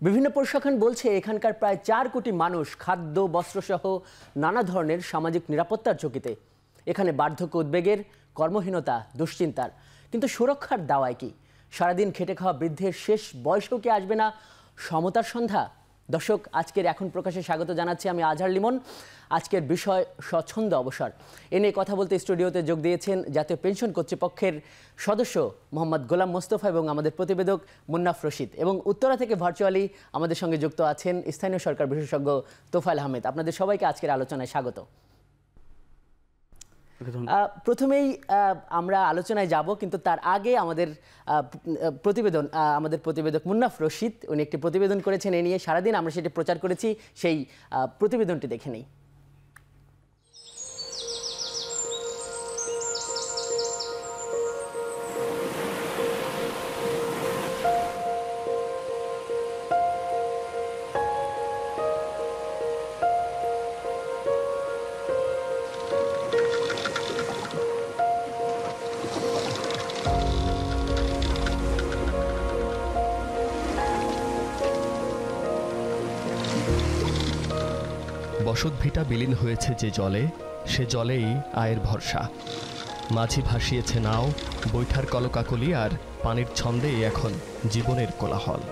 বিভিন্ন পরিসংখ্যান বলছে এখানকার প্রায় 4 কোটি মানুষ খাদ্য বস্ত্রসহ নানা ধরনের সামাজিক নিরাপত্তার ঝুঁকিতে। এখানে বার্ধক্য উদ্বেগের, কর্মহীনতা, দুশ্চিন্তার, কিন্তু সুরক্ষার দাওয়ায় কি? সারাদিন খেটে খাওয়া বৃদ্ধের শেষ বয়সেও কি আসবে না সমতার সন্ধ্যা? দর্শক, আজকের এখন প্রকাশে স্বাগত জানাচ্ছি আমি আজহার লিমন। আজকের বিষয় স্বচ্ছন্দ অবসর। এ নিয়ে কথা বলতে স্টুডিওতে যোগ দিয়েছেন জাতীয় পেনশন কর্তৃপক্ষের সদস্য মোহাম্মদ গোলাম মোস্তফা এবং আমাদের প্রতিবেদক মুন্নাফ রশিদ, এবং উত্তরা থেকে ভার্চুয়ালি আমাদের সঙ্গে যুক্ত আছেন স্থানীয় সরকার বিশেষজ্ঞ তোফায়েল আহমেদ। আপনাদের সবাইকে আজকের আলোচনায় স্বাগত। প্রথমেই আমরা আলোচনায় যাব, কিন্তু তার আগে আমাদের প্রতিবেদক মুন্নাফ রশিদ উনি একটি প্রতিবেদন করেছেন এ নিয়ে। সারাদিন আমরা সেটি প্রচার করেছি, সেই প্রতিবেদনটি দেখে নেই। বসতভিটা বিলীন হয়েছে যে জলে, সে জলেই আয়ের ভরসা। মাঝি ভাসিয়েছে নাও, বৈঠার কলকাকলি আর পানির ছন্দেই এখন জীবনের কোলাহল।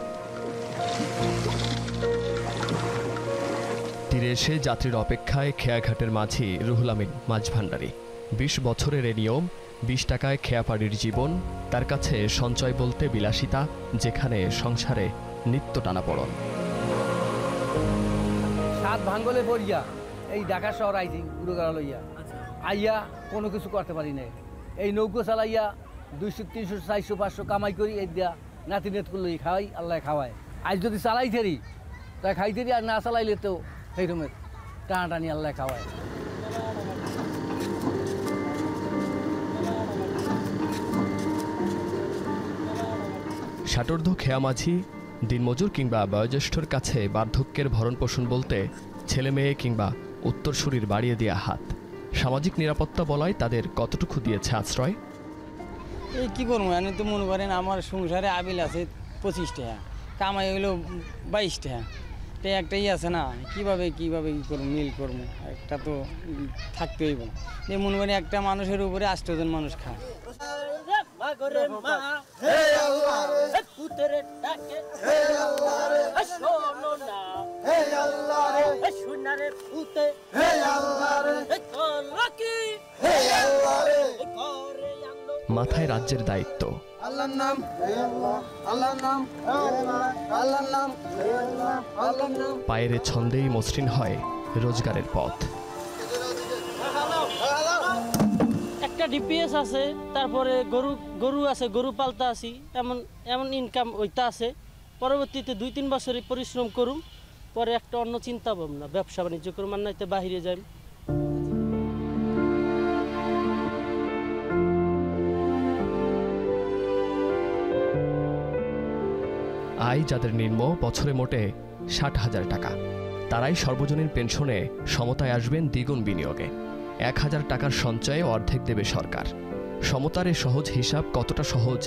তীরে এসে যাত্রীর অপেক্ষায় খেয়াঘাটের মাঝি রুহুল আমিন মাছ ভান্ডারী। 20 বছরের এ নিয়ম, 20 টাকায় খেয়াপাড়ির জীবন। তার কাছে সঞ্চয় বলতে বিলাসিতা, যেখানে সংসারে নিত্য টানাপড়ন। সাত ভাঙ্গলে পড়িয়া এই ঢাকা শহর আইছি উড়োগাড়া লইয়া, আইয়া কোনো কিছু করতে পারি না। এই নৌকো চালাইয়া 200, 300, 400, 500 কামাই করি, এই দিয়া নাতি নেত করলে খাওয়াই, আল্লাহ খাওয়ায়। আজ যদি চালাই থেরি তাই খাইতেরি, আর না চালাইলে তো সেই রকমের টানাটানি আল্লাহ খাওয়ায়। ষাটোর্ধ্ব খেয়ামাঝি, দিনমজুর কিংবা বয়োজ্যেষ্ঠর কাছে বার্ধক্যের ভরণ পোষণ বলতে ছেলে মেয়ে কিংবা উত্তরসূরির বাড়িয়ে দেওয়া হাত। সামাজিক নিরাপত্তা বলায় তাদের কতটুকু দিয়েছে আশ্রয়? এই কী করবো, আমি তো মনে করেন আমার সংসারে আবিল আছে 25 টাকা, কামাই হইলো 22 টাকা, তো একটাই আছে না, কীভাবে কী করবো, মিল করবো, একটা তো থাকতে হইব। যে মনে করেন একটা মানুষের উপরে 8 জন মানুষ খায়। মাথায় রাজ্যের দায়িত্ব, পায়ের ছন্দেই মসৃণ হয় রোজগারের পথ। একটা ডিপিএস আছে, তারপরে গরু আছে, গরু পালতা আছি, এমন ইনকাম ওইটা আছে। পরবর্তীতে 2-3 বছরে পরিশ্রম করুম, পরে একটা অন্য চিন্তা ভাবনা, ব্যবসা বাণিজ্য করুম, আর নাইতে বাহিরে যাই। আয় যাদের নিম্ন, বছরে মোটে 60,000 টাকা, তারাই সর্বজনীন পেনশনে সমতায় আসবেন দ্বিগুণ বিনিয়োগে। 1,000 টাকার সঞ্চয়ে অর্ধেক দেবে সরকার। সমতার এ সহজ হিসাব কতটা সহজ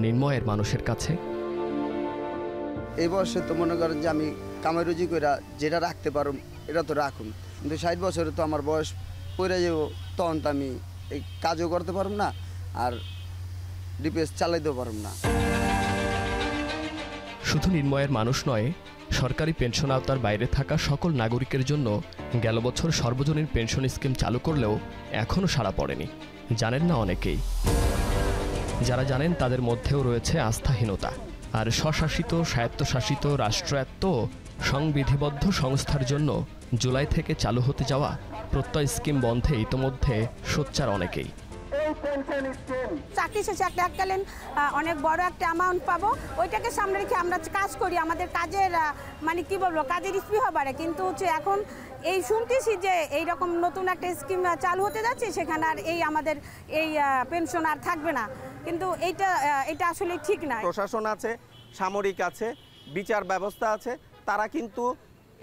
নিম্নয়ের মানুষের কাছে? এই বয়সে তো মনে করেন যে আমি কামাই রুজি করে যেটা রাখতে পারুম এটা তো রাখুন, কিন্তু 60 বছরে তো আমার বয়স পড়ে যাব, তখন তো আমি এই কাজও করতে পারুম না, আর ডিপিএস চালাইতেও পারুম না। শুধু নিম্নয়ের মানুষ নয়, সরকারি পেনশন আওতার বাইরে থাকা সকল নাগরিকের জন্য গেল বছর সর্বজনীন পেনশন স্কিম চালু করলেও এখনও সাড়া পড়েনি। জানেন না অনেকেই। যারা জানেন তাদের মধ্যেও রয়েছে আস্থাহীনতা। আর স্বশাসিত, স্বায়ত্তশাসিত, রাষ্ট্রায়ত্ত, সংবিধিবদ্ধ সংস্থার জন্য জুলাই থেকে চালু হতে যাওয়া প্রত্যয় স্কিম বন্ধে ইতোমধ্যে সোচ্চার অনেকেই। চাকরি শেষে একটা এককালীন অনেক বড় একটা অ্যামাউন্ট পাবো, ওইটাকে সামনে রেখে আমরা কাজ করি, আমাদের কাজের মানে কি বলবো, কাজের স্পিড বাড়ে। কিন্তু হচ্ছে এখন এই শুনতেছি যে এইরকম নতুন একটা স্কিম চালু হতে যাচ্ছে, সেখানে আর এই আমাদের এই পেনশন আর থাকবে না। কিন্তু এটা আসলে ঠিক না। প্রশাসন আছে, সামরিক আছে, বিচার ব্যবস্থা আছে, তারা কিন্তু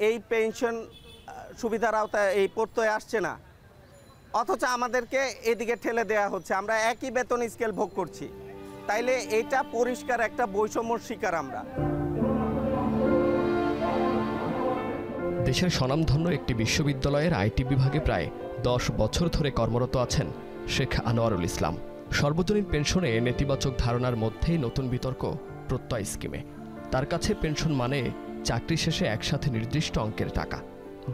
এই পেনশন সুবিধার আওতায় এই প্রত্যয় আসছে না, অথচ আমাদেরকে এদিকে ঠেলে দেওয়া হচ্ছে। আমরা একই বেতন স্কেল ভোগ করছি। তাইলে এটা পরিষ্কার একটা বৈষম্যর শিকার আমরা। দেশের স্বনামধন্য একটি বিশ্ববিদ্যালয়ের আইটি বিভাগে প্রায় 10 বছর ধরে কর্মরত আছেন শেখ আনোয়ারুল ইসলাম। সর্বজনীন পেনশনে নেতিবাচক ধারণার মধ্যেই নতুন বিতর্ক প্রত্যয় স্কিমে। তার কাছে পেনশন মানে চাকরি শেষে একসাথে নির্দিষ্ট অঙ্কের টাকা।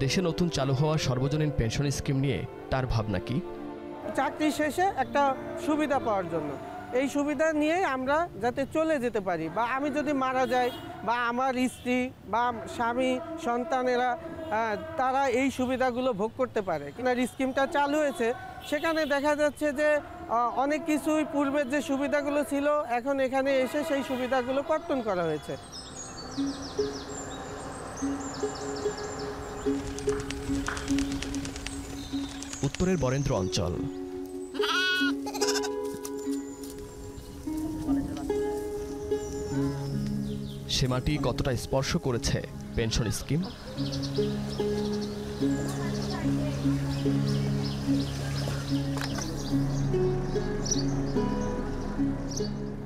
দেশে নতুন চালু হওয়া সর্বজনীন পেনশন স্কিম নিয়ে তার ভাবনা কি? চাকরি শেষে একটা সুবিধা পাওয়ার জন্য, এই সুবিধা নিয়ে আমরা যাতে চলে যেতে পারি, বা আমি যদি মারা যাই বা আমার স্ত্রী বা স্বামী সন্তানেরা তারা এই সুবিধাগুলো ভোগ করতে পারে। কিনা স্কিমটা চালু হয়েছে, সেখানে দেখা যাচ্ছে যে অনেক কিছুই পূর্বের যে সুবিধাগুলো ছিল এখন এখানে এসে সেই সুবিধাগুলো কর্তন করা হয়েছে। উত্তরের বরেন্দ্র অঞ্চল। সে মাটি কতটা স্পর্শ করেছে পেনশন স্কিম?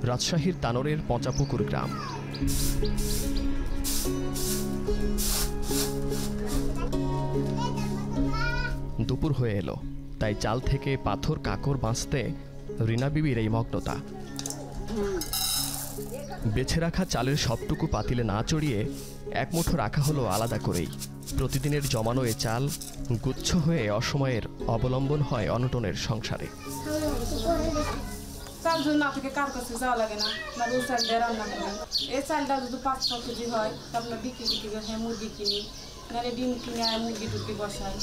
রাজশাহীর তানোরের পচাপুকুর গ্রাম। দুপুর হয়ে এলো, তাই চাল থেকে পাথর কাকড় বাঁচতে রিনা বিবির এই মগ্নতা। বেছে রাখা চালের সবটুকু পাতিলে না চড়িয়ে এক মুঠো রাখা হলো আলাদা করেই। প্রতিদিনের জমানো এ চাল গুচ্ছ হয়ে অসময়ের অবলম্বন হয় অনটনের সংসারে। চাল যদি না থেকে কার কাছে যাওয়া লাগে না, ওই চাল দিয়ে রান্না করি। এই চালটা যদি 5-6 কেজি হয় তারপরে বিক্রি করে মুরগি কিনি, নাহলে ডিম কিনে মুরগি টুরগি বসাই।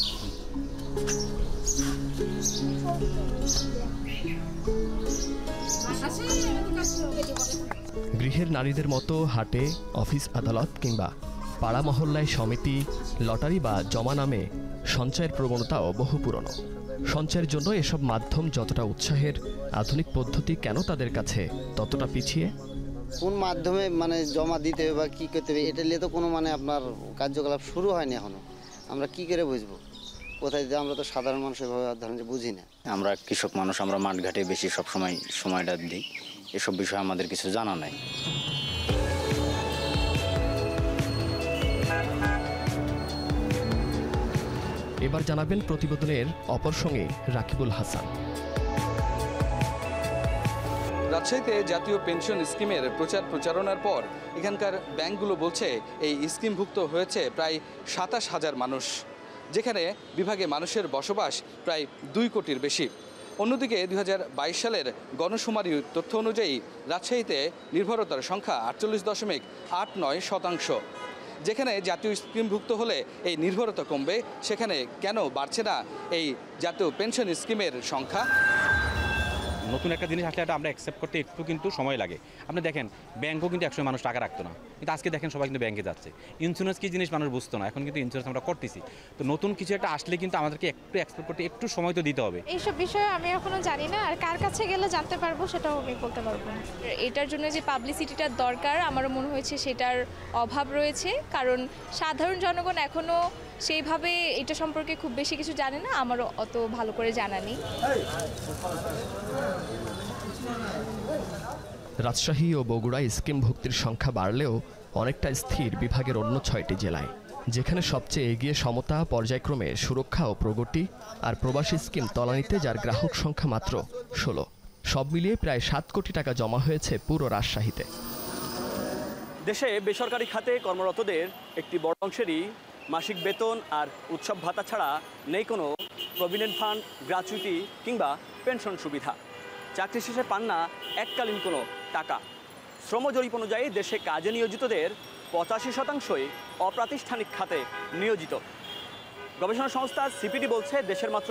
গৃহের নারীদের মতো হাটে, অফিস আদালত কিংবা পাড়া মহল্লায় সমিতি, লটারি বা জমা নামে সঞ্চয়ের প্রবণতাও বহু পুরনো। সঞ্চয়ের জন্য এসব মাধ্যম যতটা উৎসাহের, আধুনিক পদ্ধতি কেন তাদের কাছে ততটা পিছিয়ে? কোন মাধ্যমে মানে জমা দিতে হবে বা কী করতে হবে এটা নিয়ে তো কোনো মানে আপনার কার্যকলাপ শুরু হয়নি এখনো। আমরা কি করে বুঝবো কোথায় দিতে? আমরা তো সাধারণ মানুষ এভাবে ধরেন যে বুঝি না। আমরা কৃষক মানুষ, আমরা মাঠঘাটে বেশি সময়টা দিই, এসব বিষয়ে আমাদের কিছু জানা নাই। এবার জানাবেন প্রতিবেদনের অপর সঙ্গে রাকিবুল হাসান। রাজশাহীতে জাতীয় পেনশন স্কিমের প্রচারণার পর এখানকার ব্যাংকগুলো বলছে এই স্কিমভুক্ত হয়েছে প্রায় 27,000 মানুষ, যেখানে বিভাগে মানুষের বসবাস প্রায় 2 কোটির বেশি। অন্যদিকে 2022 সালের গণশুমারির তথ্য অনুযায়ী রাজশাহীতে নির্ভরতার সংখ্যা 48.89%। যেখানে জাতীয় স্কিমভুক্ত হলে এই নির্ভরতা কমবে, সেখানে কেন বাড়ছে না এই জাতীয় পেনশন স্কিমের সংখ্যা? নতুন একটা জিনিস আসলে এটা আমরা অ্যাকসেপ্ট করতে একটু কিন্তু সময় লাগে। আপনি দেখেন ব্যাংকও কিন্তু একসময় মানুষ টাকা রাখতো না, কিন্তু আজকে দেখেন সবাই কিন্তু ব্যাংকে যাচ্ছে। ইন্স্যুরেন্স কী জিনিস মানুষ বুঝতো না, এখন কিন্তু ইন্স্যুরেন্স আমরা করতেছি। তো নতুন কিছু একটা আসলে কিন্তু আমাদেরকে একটু এক্সপেক্ট করতে একটু সময় তো দিতে হবে। এইসব বিষয়ে আমি এখনো জানি না, আর কার কাছে গেলে জানতে পারবো সেটাও আমি বলতে পারবো না। এটার জন্য যে পাবলিসিটিটার দরকার আমারও মনে হয়েছে সেটার অভাব রয়েছে, কারণ সাধারণ জনগণ এখনও সেইভাবে এটা সম্পর্কে খুব বেশি কিছু জানে না, আমারও অত ভালো করে জানা নেই। রাজশাহী ও বগুড়ায় স্কিম ভুক্তির সংখ্যা বাড়লেও অনেকটা স্থির বিভাগের অন্য 6টি জেলায়, যেখানে সবচেয়ে এগিয়ে সমতা, পর্যায়ক্রমে সুরক্ষা ও প্রগতি, আর প্রবাসী স্কিম তলানিতে, যার গ্রাহক সংখ্যা মাত্র 16। সব মিলিয়ে প্রায় 7 কোটি টাকা জমা হয়েছে পুরো রাজশাহীতে। দেশে বেসরকারি খাতে কর্মরতদের একটি বড় অংশেরই মাসিক বেতন আর উৎসব ভাতা ছাড়া নেই কোনো প্রভিডেন্ট ফান্ড, গ্র্যাচুইটি কিংবা পেনশন সুবিধা। চাকরি শেষে পান না এককালীন কোনো টাকা। শ্রম জরিপ অনুযায়ী দেশে কাজে নিয়োজিতদের 85%ই অপ্রাতিষ্ঠানিক খাতে নিয়োজিত। গবেষণা সংস্থা সিপিডি বলছে দেশের মাত্র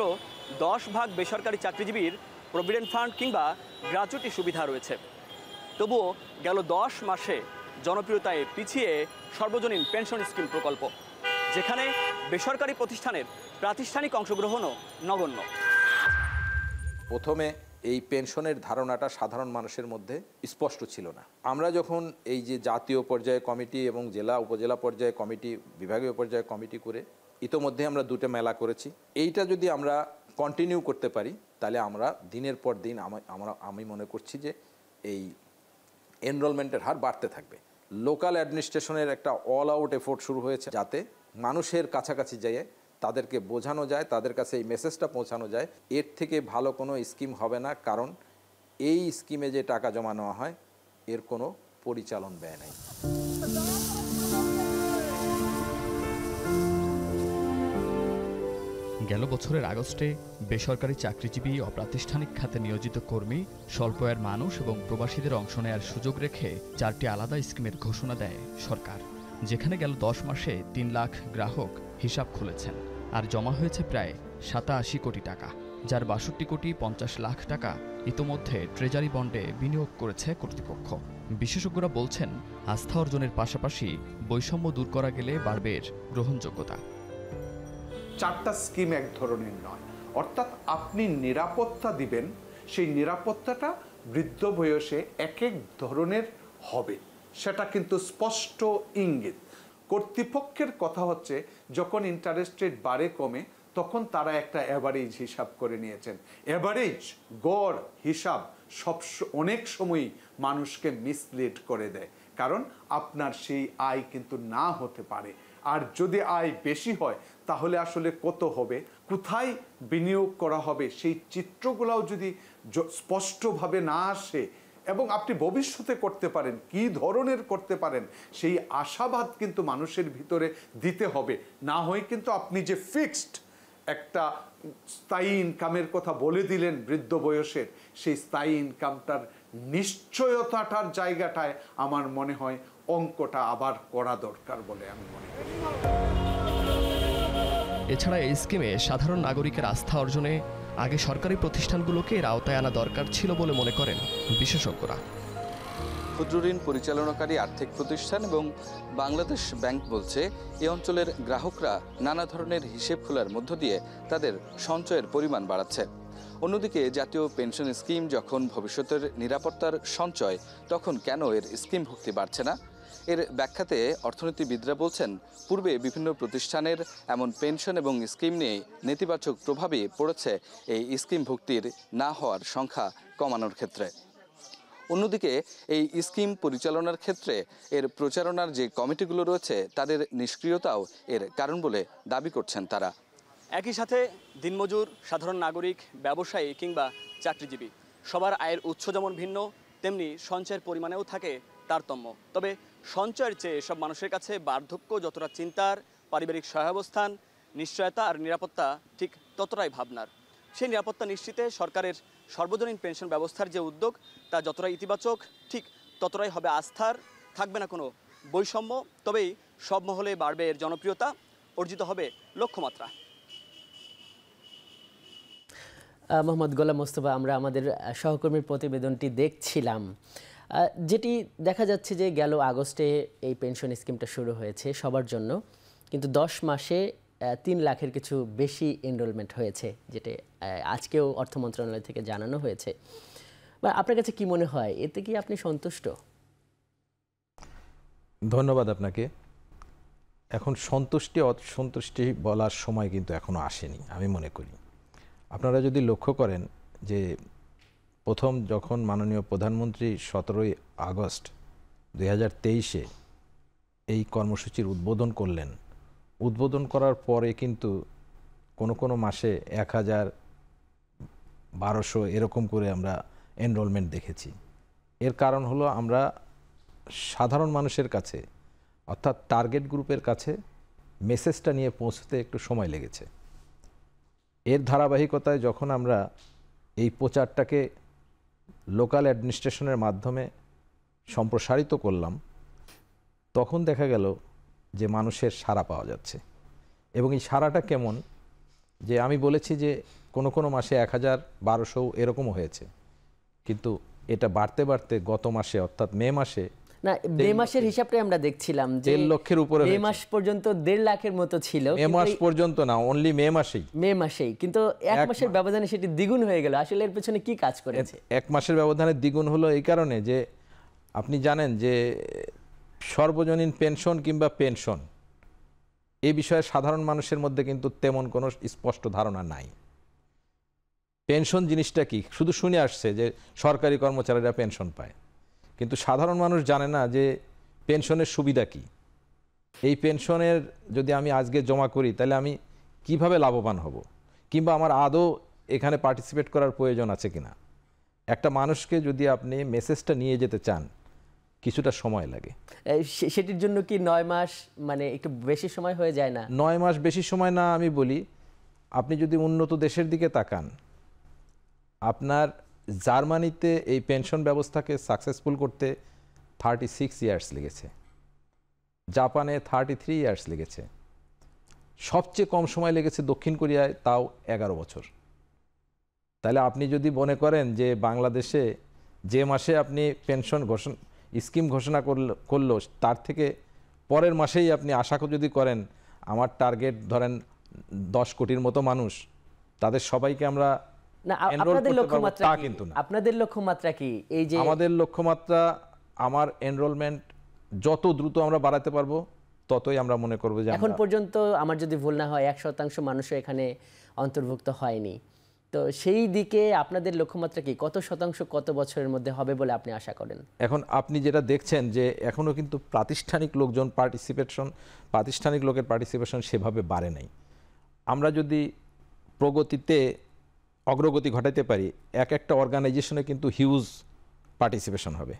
10% বেসরকারি চাকরিজীবীর প্রভিডেন্ট ফান্ড কিংবা গ্র্যাচুইটি সুবিধা রয়েছে। তবুও গেল 10 মাসে জনপ্রিয়তায় পিছিয়ে সর্বজনীন পেনশন স্কিম প্রকল্প, যেখানে বেসরকারি প্রতিষ্ঠানের প্রাতিষ্ঠানিক অংশগ্রহণও নগণ্য। প্রথমে এই পেনশনের ধারণাটা সাধারণ মানুষের মধ্যে স্পষ্ট ছিল না। আমরা যখন এই যে জাতীয় পর্যায়ে কমিটি এবং জেলা উপজেলা পর্যায়ে কমিটি, বিভাগীয় পর্যায়ে কমিটি করে ইতোমধ্যে আমরা 2টা মেলা করেছি, এইটা যদি আমরা কন্টিনিউ করতে পারি তাহলে আমরা দিনের পর দিন আমি মনে করছি যে এই এনরোলমেন্টের হার বাড়তে থাকবে। লোকাল অ্যাডমিনিস্ট্রেশনের একটা অল আউট এফোর্ট শুরু হয়েছে যাতে মানুষের কাছাকাছি যেয়ে তাদেরকে বোঝানো যায়, তাদের কাছে এই মেসেজটা পৌঁছানো যায়, এর থেকে ভালো কোনো স্কিম হবে না। কারণ এই স্কিমে যে টাকা জমা নেওয়া হয় এর কোনো পরিচালন ব্যয় নেই। গেল বছরের আগস্টে বেসরকারি চাকরিজীবী অপ্রাতিষ্ঠানিক খাতে নিয়োজিত কর্মী, স্বল্প আয়ের মানুষ এবং প্রবাসীদের অংশ নেয়ার সুযোগ রেখে 4টি আলাদা স্কিমের ঘোষণা দেয় সরকার, যেখানে গেল 10 মাসে 3 লাখ গ্রাহক হিসাব খুলেছেন আর জমা হয়েছে প্রায় 87 কোটি টাকা, যার 62 কোটি 50 লাখ টাকা ইতোমধ্যে ট্রেজারি বন্ডে বিনিয়োগ করেছে কর্তৃপক্ষ। বিশেষজ্ঞরা বলছেন, আস্থা অর্জনের পাশাপাশি বৈষম্য দূর করা গেলে বাড়বে এর গ্রহণযোগ্যতা। 4টা স্কিম এক ধরনের নয়, অর্থাৎ আপনি নিরাপত্তা দিবেন, সেই নিরাপত্তাটা বৃদ্ধ বয়সে এক এক ধরনের হবে, সেটা কিন্তু স্পষ্ট ইঙ্গিত। কর্তৃপক্ষের কথা হচ্ছে যখন ইন্টারেস্ট রেট বাড়ে কমে তখন তারা একটা অ্যাভারেজ হিসাব করে নিয়েছেন। অ্যাভারেজ গড় হিসাব অনেক সময়ই মানুষকে মিসলিড করে দেয়, কারণ আপনার সেই আয় কিন্তু না হতে পারে। আর যদি আয় বেশি হয় তাহলে আসলে কত হবে, কোথায় বিনিয়োগ করা হবে, সেই চিত্রগুলোও যদি স্পষ্টভাবে না আসে এবং আপনি ভবিষ্যতে করতে পারেন, কি ধরনের করতে পারেন, সেই আশাবাদ কিন্তু মানুষের ভিতরে দিতে হবে। না হয় কিন্তু আপনি যে ফিক্সড একটা স্থায়ী ইনকামের কথা বলে দিলেন বৃদ্ধ বয়সের, সেই স্থায়ী ইনকামটার নিশ্চয়তাটার জায়গাটায় আমার মনে হয় অঙ্কটা আবার করা দরকার বলে আমি মনে করি। এছাড়া এই স্কিমে সাধারণ নাগরিকের আস্থা অর্জনে আগে সরকারি প্রতিষ্ঠানগুলোকে এর আওতায় আনা দরকার ছিল বলে মনে করেন বিশেষজ্ঞরা। ক্ষুদ্র ঋণ পরিচালনাকারী আর্থিক প্রতিষ্ঠান এবং বাংলাদেশ ব্যাংক বলছে, এই অঞ্চলের গ্রাহকরা নানা ধরনের হিসেব খোলার মধ্য দিয়ে তাদের সঞ্চয়ের পরিমাণ বাড়াচ্ছে। অন্যদিকে জাতীয় পেনশন স্কিম যখন ভবিষ্যতের নিরাপত্তার সঞ্চয়, তখন কেন এর স্কিমভুক্তি বাড়ছে না? এর ব্যাখ্যাতে অর্থনীতিবিদরা বলছেন, পূর্বে বিভিন্ন প্রতিষ্ঠানের এমন পেনশন এবং স্কিম নিয়ে নেতিবাচক প্রভাবই পড়েছে এই স্কিমভুক্তির না হওয়ার সংখ্যা কমানোর ক্ষেত্রে। অন্যদিকে এই স্কিম পরিচালনার ক্ষেত্রে এর প্রচারণার যে কমিটিগুলো রয়েছে তাদের নিষ্ক্রিয়তাও এর কারণ বলে দাবি করছেন তারা। একই সাথে দিনমজুর, সাধারণ নাগরিক, ব্যবসায়ী কিংবা চাকরিজীবী সবার আয়ের উৎস যেমন ভিন্ন, তেমনি সঞ্চয়ের পরিমাণেও থাকে তারতম্য। তবে সঞ্চয়ের চেয়ে এসব মানুষের কাছে বার্ধক্য যতটা চিন্তার, পারিবারিক সহাবস্থান, নিশ্চয়তা আর নিরাপত্তা ঠিক ততটাই ভাবনার। সেই নিরাপত্তা নিশ্চিতে সরকারের সর্বজনীন পেনশন ব্যবস্থার যে উদ্যোগ, তা যতটা ইতিবাচক ঠিক ততটাই হবে আস্থার, থাকবে না কোনো বৈষম্য। তবেই সব মহলে বাড়বে এর জনপ্রিয়তা, অর্জিত হবে লক্ষ্যমাত্রা। মোহাম্মদ গোলাম মোস্তফা, আমরা আমাদের সহকর্মীর প্রতিবেদনটি দেখছিলাম, যেটি দেখা যাচ্ছে যে গেল আগস্টে এই পেনশন স্কিমটা শুরু হয়েছে সবার জন্য, কিন্তু 10 মাসে 3 লাখের কিছু বেশি এনরোলমেন্ট হয়েছে, যেটা আজকেও অর্থ মন্ত্রণালয় থেকে জানানো হয়েছে। আপনার কাছে কি মনে হয়, এতে কি আপনি সন্তুষ্ট? ধন্যবাদ আপনাকে। এখন সন্তুষ্টি অসন্তুষ্টি বলার সময় কিন্তু এখনো আসেনি আমি মনে করি। আপনারা যদি লক্ষ্য করেন যে প্রথম যখন মাননীয় প্রধানমন্ত্রী 17ই আগস্ট 2023-এ এই কর্মসূচির উদ্বোধন করলেন, উদ্বোধন করার পরে কিন্তু কোনো মাসে 1000, 1200 এরকম করে আমরা এনরোলমেন্ট দেখেছি। এর কারণ হলো আমরা সাধারণ মানুষের কাছে অর্থাৎ টার্গেট গ্রুপের কাছে মেসেজটা নিয়ে পৌঁছতে একটু সময় লেগেছে। এর ধারাবাহিকতায় যখন আমরা এই প্রচারটাকে লোকাল অ্যাডমিনিস্ট্রেশনের মাধ্যমে সম্প্রসারিত করলাম, তখন দেখা গেল যে মানুষের সাড়া পাওয়া যাচ্ছে। এবং এই সাড়াটা কেমন, যে আমি বলেছি যে কোনো মাসে 1000, 1200 এরকমও হয়েছে, কিন্তু এটা বাড়তে বাড়তে গত মাসে অর্থাৎ মে মাসে, না মে মাসের হিসাবটাই আমরা দেখছিলাম যে 1.5 লক্ষের উপরে, মে মাস পর্যন্ত 1.5 লাখের মতো ছিল। মে মাস পর্যন্ত না, অনলি মে মাসেই, কিন্তু এক মাসের ব্যবধানে সেটি দ্বিগুণ হয়ে গেল। আসলে এর পেছনে কি কাজ করেছে? এক মাসের ব্যবধানে দ্বিগুণ হলো এই কারণে যে আপনি জানেন যে সর্বজনীন পেনশন কিংবা পেনশন এই বিষয়ে সাধারণ মানুষের মধ্যে কিন্তু তেমন কোনো স্পষ্ট ধারণা নাই। পেনশন জিনিসটা কি শুধু শুনে আসছে যে সরকারি কর্মচারীরা পেনশন পায়, কিন্তু সাধারণ মানুষ জানে না যে পেনশনের সুবিধা কি, এই পেনশনের যদি আমি আজকে জমা করি তাহলে আমি কিভাবে লাভবান হব, কিংবা আমার আদৌ এখানে পার্টিসিপেট করার প্রয়োজন আছে কিনা। একটা মানুষকে যদি আপনি মেসেজটা নিয়ে যেতে চান কিছুটা সময় লাগে। সেটির জন্য কি 9 মাস মানে একটু বেশি সময় হয়ে যায় না? 9 মাস বেশি সময় না আমি বলি, আপনি যদি উন্নত দেশের দিকে তাকান, আপনার জার্মানিতে এই পেনশন ব্যবস্থাকে সাকসেসফুল করতে 36 ইয়ার্স লেগেছে, জাপানে 33 ইয়ার্স লেগেছে, সবচেয়ে কম সময় লেগেছে দক্ষিণ কোরিয়ায়, তাও 11 বছর। তাহলে আপনি যদি মনে করেন যে বাংলাদেশে যে মাসে আপনি পেনশন স্কিম ঘোষণা করলো তার থেকে পরের মাসেই আপনি আশা যদি করেন আমার টার্গেট ধরেন 10 কোটির মতো মানুষ, তাদের সবাইকে আমরা আপনাদের লক্ষ্যমাত্রা কি? আপনাদের লক্ষ্যমাত্রা কি? এই যে আমাদের লক্ষ্যমাত্রা, আমার এনরোলমেন্ট যত দ্রুত আমরা বাড়াতে পারবো ততই আমরা মনে করব যে এখন পর্যন্ত আমার যদি ভুল না হয় 1% মানুষ এখানে অন্তর্ভুক্ত হয়নি। তো সেই দিকে আপনাদের লক্ষ্যমাত্রা কি? কত শতাংশ কত বছরের মধ্যে হবে বলে আপনি আশা করেন? এখন আপনি যেটা দেখছেন যে এখনও কিন্তু প্রাতিষ্ঠানিক লোকের পার্টিসিপেশন সেভাবে বাড়ে নাই। আমরা যদি প্রগতিতে অগ্রগতি ঘটাইতে পারি, একটা অর্গানাইজেশনে কিন্তু হিউজ পার্টিসিপেশন হবে,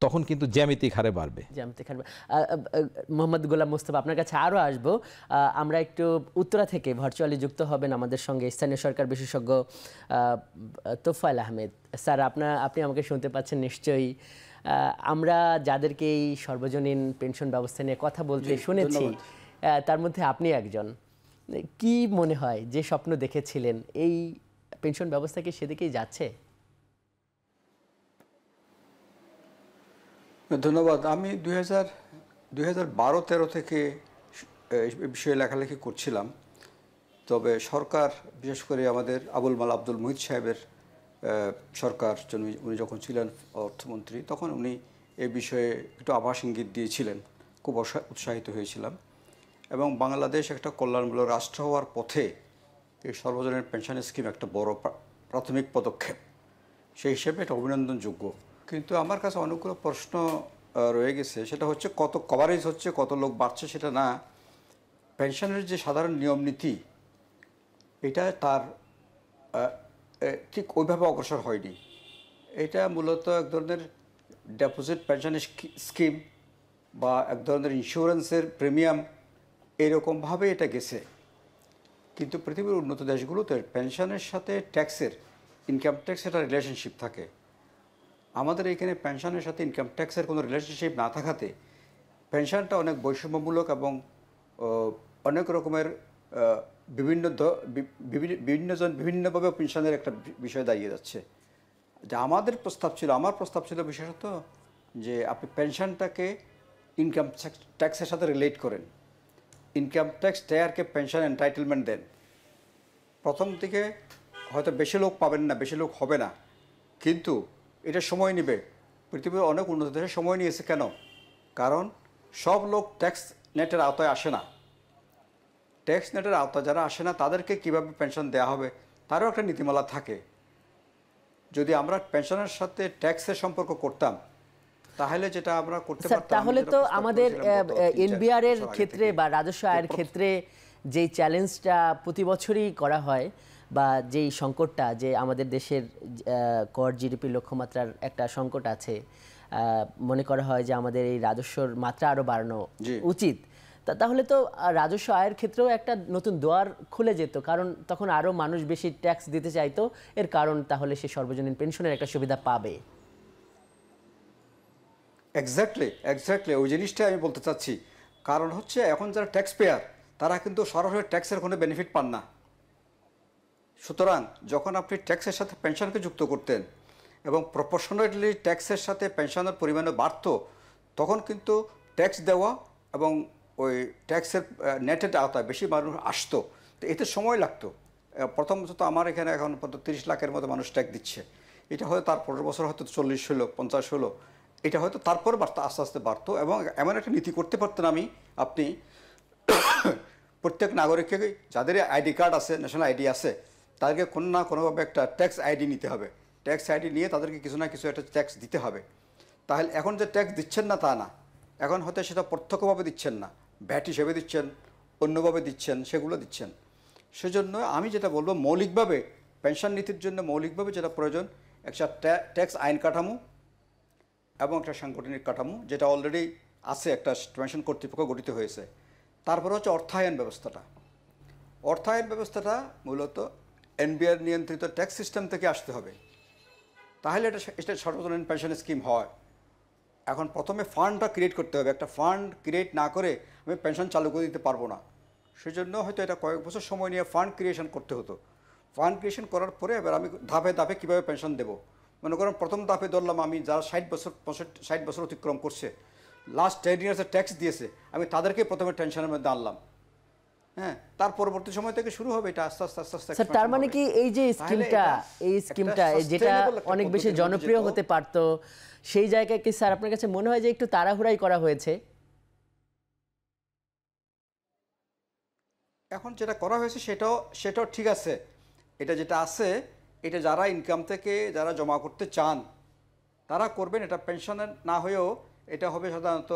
তখন কিন্তু জ্যামিতিক হারে বাড়বে। মোহাম্মদ গোলাম মোস্তফা, আপনার কাছে আরও আসবো। আমরা একটু উত্তরা থেকে ভার্চুয়ালি যুক্ত হবেন আমাদের সঙ্গে স্থানীয় সরকার বিশেষজ্ঞ তোফায়েল আহমেদ। স্যার, আপনি আমাকে শুনতে পাচ্ছেন নিশ্চয়ই। আমরা যাদেরকে এই সর্বজনীন পেনশন ব্যবস্থা নিয়ে কথা বলতে শুনেছি তার মধ্যে আপনি একজন। কি মনে হয়, যে স্বপ্ন দেখেছিলেন এই পেনশন ব্যবস্থা কি সেদিকেই যাচ্ছে? ধন্যবাদ। আমি 2012-13 থেকে এই বিষয়ে লেখালেখি করছিলাম। তবে সরকার, বিশেষ করে আমাদের আবুল মাল আব্দুল মুহিত সাহেবের সরকার, উনি যখন ছিলেন অর্থমন্ত্রী, তখন উনি এই বিষয়ে একটু আভাস ইঙ্গিত দিয়েছিলেন। খুব উৎসাহিত হয়েছিলাম। এবং বাংলাদেশ একটা কল্যাণমূলক রাষ্ট্র হওয়ার পথে এই সর্বজনীন পেনশন স্কিম একটা বড় প্রাথমিক পদক্ষেপ, সেই হিসেবে এটা অভিনন্দনযোগ্য। কিন্তু আমার কাছে অনেকগুলো প্রশ্ন রয়ে গেছে। সেটা হচ্ছে কত কভারেজ হচ্ছে, কত লোক বাড়ছে সেটা না, পেনশনের যে সাধারণ নিয়ম নীতি এটা তার ঠিক ওইভাবে অগ্রসর হয়নি। এটা মূলত এক ধরনের ডিপোজিট পেনশন স্কিম বা এক ধরনের ইন্স্যুরেন্সের প্রিমিয়াম, এরকমভাবে এটা গেছে। কিন্তু পৃথিবীর উন্নত দেশগুলোতে পেনশনের সাথে ট্যাক্সের, ইনকাম ট্যাক্সের একটা রিলেশনশিপ থাকে। আমাদের এখানে পেনশনের সাথে ইনকাম ট্যাক্সের কোনো রিলেশনশিপ না থাকাতে পেনশনটা অনেক বৈষম্যমূলক এবং অনেক রকমের বিভিন্নজন বিভিন্নভাবে পেনশনের একটা বিষয় দাঁড়িয়ে যাচ্ছে। যে আমার প্রস্তাব ছিল বিশেষত যে আপনি পেনশনটাকে ইনকাম ট্যাক্সের সাথে রিলেট করেন, ইনকাম ট্যাক্স দেয়ারকে পেনশন এন্টাইটেলমেন্ট দেন। প্রথম দিকে হয়তো বেশি লোক পাবেন না, বেশি লোক হবে না, কিন্তু এটা সময় নেবে। পৃথিবীর অনেক উন্নত দেশে সময় নিয়েছে। কেন? কারণ সব লোক ট্যাক্স নেটের আওতায় আসে না। ট্যাক্স নেটের আওতায় যারা আসে না তাদেরকে কীভাবে পেনশন দেওয়া হবে তারও একটা নীতিমালা থাকে। যদি আমরা পেনশনের সাথে ট্যাক্সের সম্পর্ক করতাম তাহলে যেটা আমরা করতে পারতাম, তাহলে তো আমাদের এনবিআর এর ক্ষেত্রে বা রাজস্ব আয়ের ক্ষেত্রে যেই চ্যালেঞ্জটা প্রতি বছরই করা হয় বা যেই সংকটটা, যে আমাদের দেশের কর জিডিপি লক্ষ্যমাত্রার একটা সংকট আছে, মনে করা হয় যে আমাদের এই রাজস্বর মাত্রা আরও বাড়ানো উচিত। তাহলে তো রাজস্ব আয়ের ক্ষেত্রেও একটা নতুন দুয়ার খুলে যেত, কারণ তখন আরও মানুষ বেশি ট্যাক্স দিতে চাইতো। এর কারণ তাহলে সে সর্বজনীন পেনশনের একটা সুবিধা পাবে। এক্স্যাক্টলি ওই জিনিসটাই আমি বলতে চাচ্ছি। কারণ হচ্ছে এখন যারা ট্যাক্স পেয়ার তারা কিন্তু সরাসরি ট্যাক্সের কোনো বেনিফিট পান না। সুতরাং যখন আপনি ট্যাক্সের সাথে পেনশনকে যুক্ত করতেন এবং প্রপোর্শনালি ট্যাক্সের সাথে পেনশনের পরিমাণও বাড়তো, তখন কিন্তু ট্যাক্স দেওয়া এবং ওই ট্যাক্সের নেটের আওতায় বেশি মানুষ আসতো। তো এতে সময় লাগতো। প্রথমত তো আমার এখানে এখন 30 লাখের মতো মানুষ ট্যাক্স দিচ্ছে। এটা হয়তো তার পরের বছর হয়তো 40 হলো, 50 হলো, এটা হয়তো তারপরে বাড়তো, আস্তে আস্তে বাড়তো। এবং এমন একটা নীতি করতে পারতেন আপনি প্রত্যেক নাগরিককে, যাদের আইডি কার্ড আছে, ন্যাশনাল আইডি আছে, তাদেরকে কোনো না কোনোভাবে একটা ট্যাক্স আইডি নিতে হবে। ট্যাক্স আইডি নিয়ে তাদেরকে কিছু না কিছু একটা ট্যাক্স দিতে হবে। তাহলে এখন যে ট্যাক্স দিচ্ছেন না তা না, এখন হয়তো সেটা প্রত্যক্ষভাবে দিচ্ছেন না, ভ্যাট হিসেবে দিচ্ছেন, অন্যভাবে দিচ্ছেন, সেগুলো দিচ্ছেন। সেজন্য আমি যেটা বলবো, মৌলিকভাবে পেনশন নীতির জন্য মৌলিকভাবে যেটা প্রয়োজন, একটা ট্যাক্স আইন কাঠামো এবং একটা সাংগঠনিক কাঠামো, যেটা অলরেডি আছে, একটা পেনশন কর্তৃপক্ষ গঠিত হয়েছে। তারপরে হচ্ছে অর্থায়ন ব্যবস্থাটা। অর্থায়ন ব্যবস্থাটা মূলত এনবিআর নিয়ন্ত্রিত ট্যাক্স সিস্টেম থেকে আসতে হবে, তাহলে এটা সর্বজনীন পেনশন স্কিম হয়। এখন প্রথমে ফান্ডটা ক্রিয়েট করতে হবে। একটা ফান্ড ক্রিয়েট না করে আমি পেনশন চালু করে দিতে পারবো না। সেজন্য হয়তো এটা কয়েক বছর সময় নিয়ে ফান্ড ক্রিয়েশন করতে হতো। ফান্ড ক্রিয়েশন করার পরে এবার আমি ধাপে ধাপে কীভাবে পেনশন দেবো, মনে করেন প্রথম ধাপে ধরলাম আমি যারা 60 বছর অতিক্রম করছে, লাস্ট 10 ইয়ার্সের ট্যাক্স দিয়েছে, আমি তাদেরকে প্রথমে টেনশনের মধ্যে আনলাম। হ্যাঁ, তার পরবর্তী সময় থেকে শুরু হবে এটা আস্তে আস্তে আস্তে আস্তে। স্যার, তার মানে কি এই যে স্কিমটা যেটা অনেক বেশি জনপ্রিয় হতে পারতো, সেই জায়গায় কি স্যার আপনার কাছে মনে হয় যে একটু তাড়াহুড়াই করা হয়েছে? এখন যেটা করা হয়েছে সেটাও ঠিক আছে। এটা যেটা আছে, এটা যারা ইনকাম থেকে যারা জমা করতে চান তারা করবেন। এটা পেনশনের না হয়েও এটা হবে সাধারণত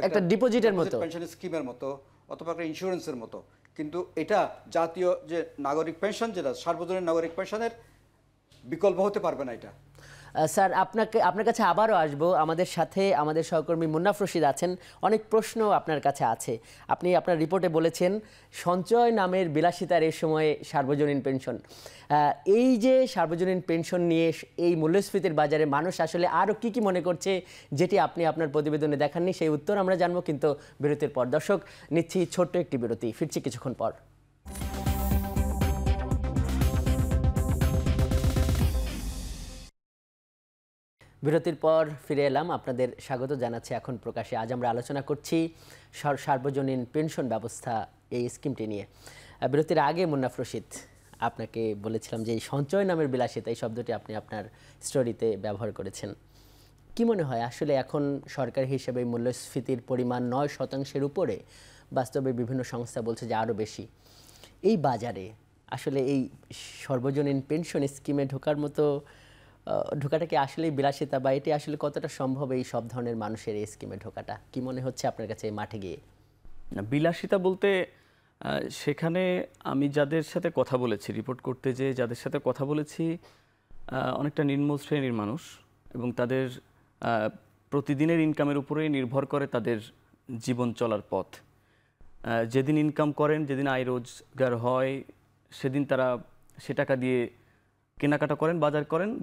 একটা ডিপোজিটের মতো, পেনশন স্কিমের মতো, অথবা একটা ইন্স্যুরেন্সের মতো। কিন্তু এটা জাতীয় যে নাগরিক পেনশন, যেটা সার্বজনীন নাগরিক পেনশনের বিকল্প হতে পারবে না এটা। স্যার, আপনার কাছে আবারও আসবো। আমাদের সাথে আমাদের সহকর্মী মুন্নাফ রশিদ আছেন। অনেক প্রশ্ন আপনার কাছে আছে। আপনি আপনার রিপোর্টে বলেছেন সঞ্চয় নামের বিলাসিতার এই সময়ে সার্বজনীন পেনশন। এই যে সার্বজনীন পেনশন নিয়ে এই মূল্যস্ফীতির বাজারে মানুষ আসলে আরও কি মনে করছে, যেটি আপনি আপনার প্রতিবেদনে দেখাননি, সেই উত্তর আমরা জানবো কিন্তু বিরতির পর। দর্শক, নিচ্ছি ছোট্ট একটি বিরতি, ফিরছি কিছুক্ষণ পর। বিরতির পর ফিরে এলাম, আপনাদের স্বাগত জানাচ্ছি এখন প্রকাশে। আজ আমরা আলোচনা করছি সার্বজনীন পেনশন ব্যবস্থা, এই স্কিমটি নিয়ে। বিরতির আগে মুন্নাফ রশিদ, আপনাকে বলেছিলাম যে এই সঞ্চয় নামের বিলাসিতা, এই শব্দটি আপনি আপনার স্টোরিতে ব্যবহার করেছেন। কি মনে হয় আসলে এখন সরকার হিসেবে মূল্যস্ফীতির পরিমাণ 9% উপরে, বাস্তবে বিভিন্ন সংস্থা বলছে যে আরও বেশি। এই বাজারে আসলে এই সার্বজনীন পেনশন স্কিমে ঢোকাটা কি আসলে বিলাসিতা, বা এটি আসলে কতটা সম্ভব এই সব ধরনের মানুষের এই স্কিমে ঢোকাটা? কি মনে হচ্ছে আপনার কাছে এই মাঠে গিয়ে? বিলাসিতা বলতে সেখানে আমি যাদের সাথে কথা বলেছি, রিপোর্ট করতে যে যাদের সাথে কথা বলেছি, অনেকটা নিম্ন শ্রেণীর মানুষ, এবং তাদের প্রতিদিনের ইনকামের উপরেই নির্ভর করে তাদের জীবন চলার পথ। যেদিন ইনকাম করেন, যেদিন আয় রোজগার হয়, সেদিন তারা সে টাকা দিয়ে কেনাকাটা করেন,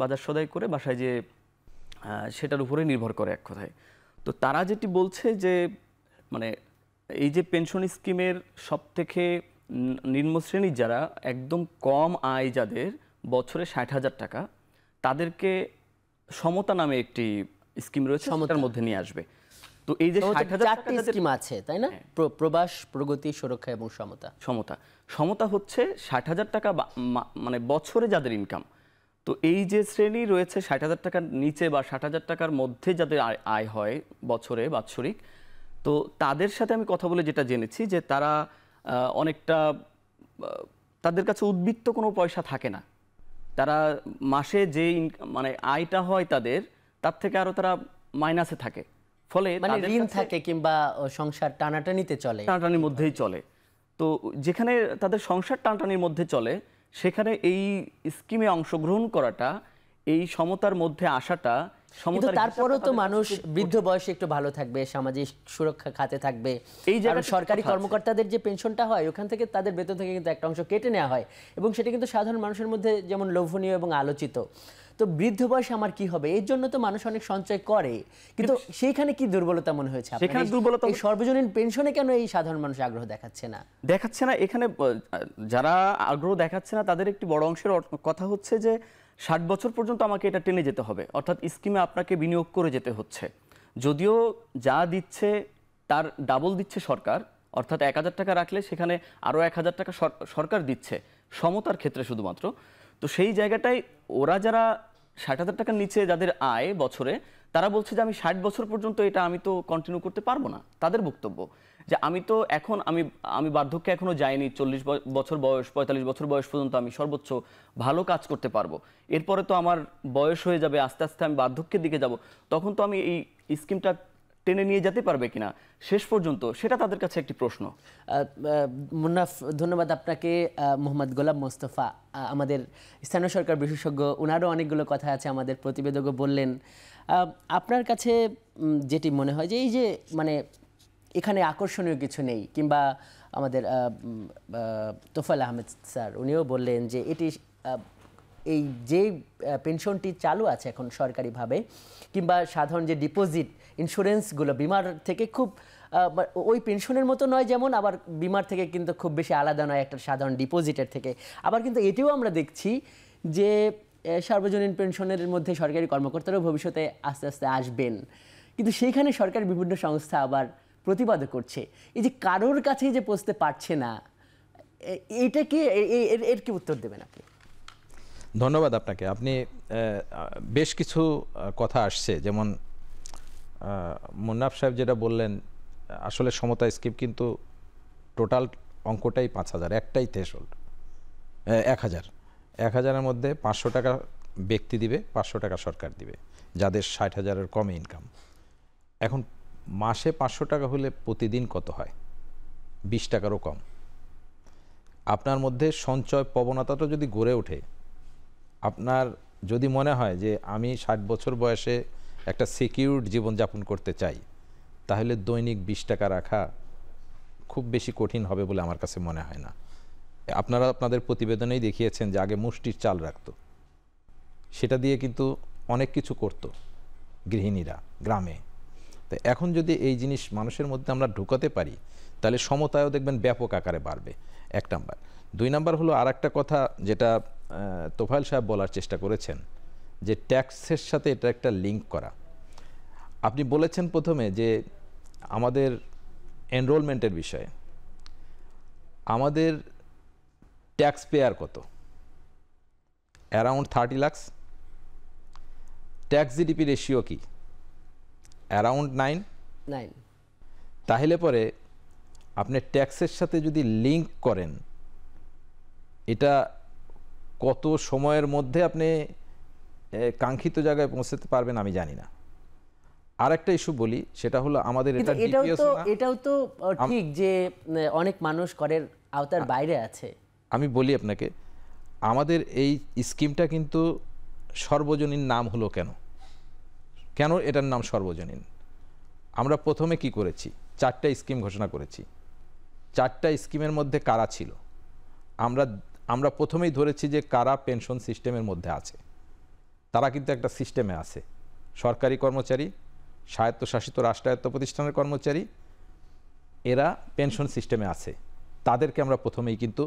বাজার সদাই করে বাসায় যে সেটার উপরে নির্ভর করে এক কথায়। তো তারা যেটি বলছে যে মানে এই যে পেনশন স্কিমের সবথেকে নিম্ন শ্রেণীর যারা, একদম কম আয় যাদের, বছরে 60,000 টাকা, তাদেরকে সমতা নামে একটি স্কিম রয়েছে, সমতার মধ্যে নিয়ে আসবে। তো এই যে 60,000 টাকা স্কিম আছে, তাই না? প্রবাস, প্রগতি, সুরক্ষা এবং সমতা হচ্ছে 60,000 টাকা মানে বছরে যাদের ইনকাম। তো এই যে শ্রেণী রয়েছে 60,000 টাকার নিচে বা 60,000 টাকার মধ্যে যাদের আয় হয় বছরে, বাৎসরিক, তো তাদের সাথে আমি কথা বলে যেটা জেনেছি যে তারা অনেকটা, তাদের কাছে উদ্বৃত্ত কোনো পয়সা থাকে না। তারা মাসে যে মানে আয়টা হয় তাদের, তার থেকে আরও তারা মাইনাসে থাকে। ফলে মানে ঋণ থাকে কিংবা সংসার টানাটানির মধ্যেই চলে। তো যেখানে তাদের সংসার টানাটানির মধ্যে চলে, সেখানে এই স্কিমে অংশগ্রহণ করাটা, এই সমতার মধ্যে আসাটা, তারপরেও তো মানুষ বৃদ্ধ বয়সে একটু ভালো থাকবে, সামাজিক সুরক্ষা খাতে থাকবে। এই জায়গায় সরকারি কর্মকর্তাদের যে পেনশনটা হয়, ওখান থেকে তাদের বেতন থেকে কিন্তু একটা অংশ কেটে নেওয়া হয়, এবং সেটা কিন্তু সাধারণ মানুষের মধ্যে যেমন লোভনীয় এবং আলোচিত। তো বৃদ্ধ বয়সে আমার কি হবে, এর জন্য তো মানুষ অনেক সঞ্চয় করে, কিন্তু সেইখানে কি দুর্বলতা মনে হয়েছে? সেখানে দুর্বলতা, এই সার্বজনীন পেনশনে কেন এই সাধারণ মানুষ আগ্রহ দেখাচ্ছে না? এখানে যারা আগ্রহ দেখাচ্ছে না তাদের একটি বড় অংশের কথা হচ্ছে যে 60 বছর পর্যন্ত আমাকে এটা টেনে যেতে হবে, অর্থাৎ স্কিমে আপনাকে বিনিয়োগ করে যেতে হচ্ছে। যদিও যা দিচ্ছে তার ডাবল দিচ্ছে সরকার, অর্থাৎ 1000 টাকা রাখলে সেখানে আরও 1000 টাকা সরকার দিচ্ছে, সমতার ক্ষেত্রে শুধুমাত্র। তো সেই জায়গাটায় ওরা যারা 60,000 টাকার নিচে যাদের আয় বছরে, তারা বলছে যে আমি 60 বছর পর্যন্ত এটা আমি তো কন্টিনিউ করতে পারবো না। তাদের বক্তব্য যে আমি তো এখন আমি বার্ধক্যে এখনও যাইনি, 40 বছর বয়স, 45 বছর বয়স পর্যন্ত আমি সর্বোচ্চ ভালো কাজ করতে পারবো, এরপরে তো আমার বয়স হয়ে যাবে, আস্তে আস্তে আমি বার্ধক্যের দিকে যাব, তখন তো আমি এই স্কিমটা টেনে নিয়ে যেতে পারবে কিনা শেষ পর্যন্ত, সেটা তাদের কাছে একটি প্রশ্ন। মুন্নাফ, ধন্যবাদ আপনাকে। মোহাম্মদ গোলাম মোস্তফা, আমাদের স্থানীয় সরকার বিশেষজ্ঞ, ওনারও অনেকগুলো কথা আছে, আমাদের প্রতিবেদকও বললেন। আপনার কাছে যেটি মনে হয় যে এই যে মানে এখানে আকর্ষণীয় কিছু নেই, কিংবা আমাদের তোফায়েল আহমেদ স্যার উনিও বললেন যে এটি এই যে পেনশনটি চালু আছে এখন সরকারিভাবে, কিংবা সাধারণ যে ডিপোজিট ইন্স্যুরেন্সগুলো বিমার থেকে খুব ওই পেনশনের মতো নয়, যেমন আবার বিমার থেকে কিন্তু খুব বেশি আলাদা নয় একটা সাধারণ ডিপোজিটের থেকে। আবার কিন্তু এটিও আমরা দেখছি যে সার্বজনীন পেনশনের মধ্যে সরকারি কর্মকর্তারাও ভবিষ্যতে আস্তে আস্তে আসবেন, কিন্তু সেইখানে সরকারি বিভিন্ন সংস্থা আবার প্রতিবাদও করছে। এই যে কারোর কাছেই যে পৌঁছতে পারছে না, এইটা কি এর কি উত্তর দেবেন আপনি? ধন্যবাদ আপনাকে। আপনি বেশ কিছু কথা আসছে, যেমন মুন্নাফ সাহেব যেটা বললেন, আসলে সমতা স্কিম কিন্তু টোটাল অঙ্কটাই 5,000, একটাই থ্রেশহোল্ড 1,000। 1,000-এর মধ্যে 500 টাকা ব্যক্তি দিবে, 500 টাকা সরকার দিবে যাদের 60,000-এর কমে ইনকাম। এখন মাসে 500 টাকা হলে প্রতিদিন কত হয়? 20 টাকারও কম। আপনার মধ্যে সঞ্চয় প্রবণতাটা যদি গড়ে ওঠে, আপনার যদি মনে হয় যে আমি 60 বছর বয়সে একটা সিকিউরড জীবনযাপন করতে চাই, তাহলে দৈনিক 20 টাকা রাখা খুব বেশি কঠিন হবে বলে আমার কাছে মনে হয় না। আপনারা আপনাদের প্রতিবেদনেই দেখিয়েছেন যে আগে মুষ্টির চাল রাখতো, সেটা দিয়ে কিন্তু অনেক কিছু করতো গৃহিণীরা গ্রামে। তো এখন যদি এই জিনিস মানুষের মধ্যে আমরা ঢুকাতে পারি, তাহলে সমতায়ও দেখবেন ব্যাপক আকারে বাড়বে, 1 নাম্বার। 2 নাম্বার হলো আর একটা কথা যেটা তোফায়েল সাহেব বলার চেষ্টা করেছেন, যে ট্যাক্সের সাথে এটা একটা লিঙ্ক করা। আপনি বলেছেন প্রথমে যে আমাদের এনরোলমেন্টের বিষয়ে, আমাদের ট্যাক্স পেয়ার কত? Around 30 lakh. Tax GDP ratio কি? অ্যারাউন্ড 9। তাহলে পরে আপনি ট্যাক্সের সাথে যদি লিঙ্ক করেন, এটা কত সময়ের মধ্যে আপনি কাঙ্ক্ষিত জায়গায় পৌঁছাতে পারবেন আমি জানি না। আর একটা ইস্যু বলি, সেটা হলো আমাদের এটাও তো ঠিক যে অনেক মানুষ করের আওতার বাইরে আছে। আমি বলি আপনাকে, আমাদের এই স্কিমটা কিন্তু সর্বজনীন নাম হলো কেন? কেন এটার নাম সর্বজনীন? আমরা প্রথমে কি করেছি? 4টা স্কিম ঘোষণা করেছি। 4টা স্কিমের মধ্যে কারা ছিল? আমরা প্রথমেই ধরেছি যে কারা পেনশন সিস্টেমের মধ্যে আছে। তারা কিন্তু একটা সিস্টেমে আছে। সরকারি কর্মচারী, স্বায়ত্তশাসিত রাষ্ট্রায়ত্ত প্রতিষ্ঠানের কর্মচারী, এরা পেনশন সিস্টেমে আছে। তাদেরকে আমরা প্রথমেই কিন্তু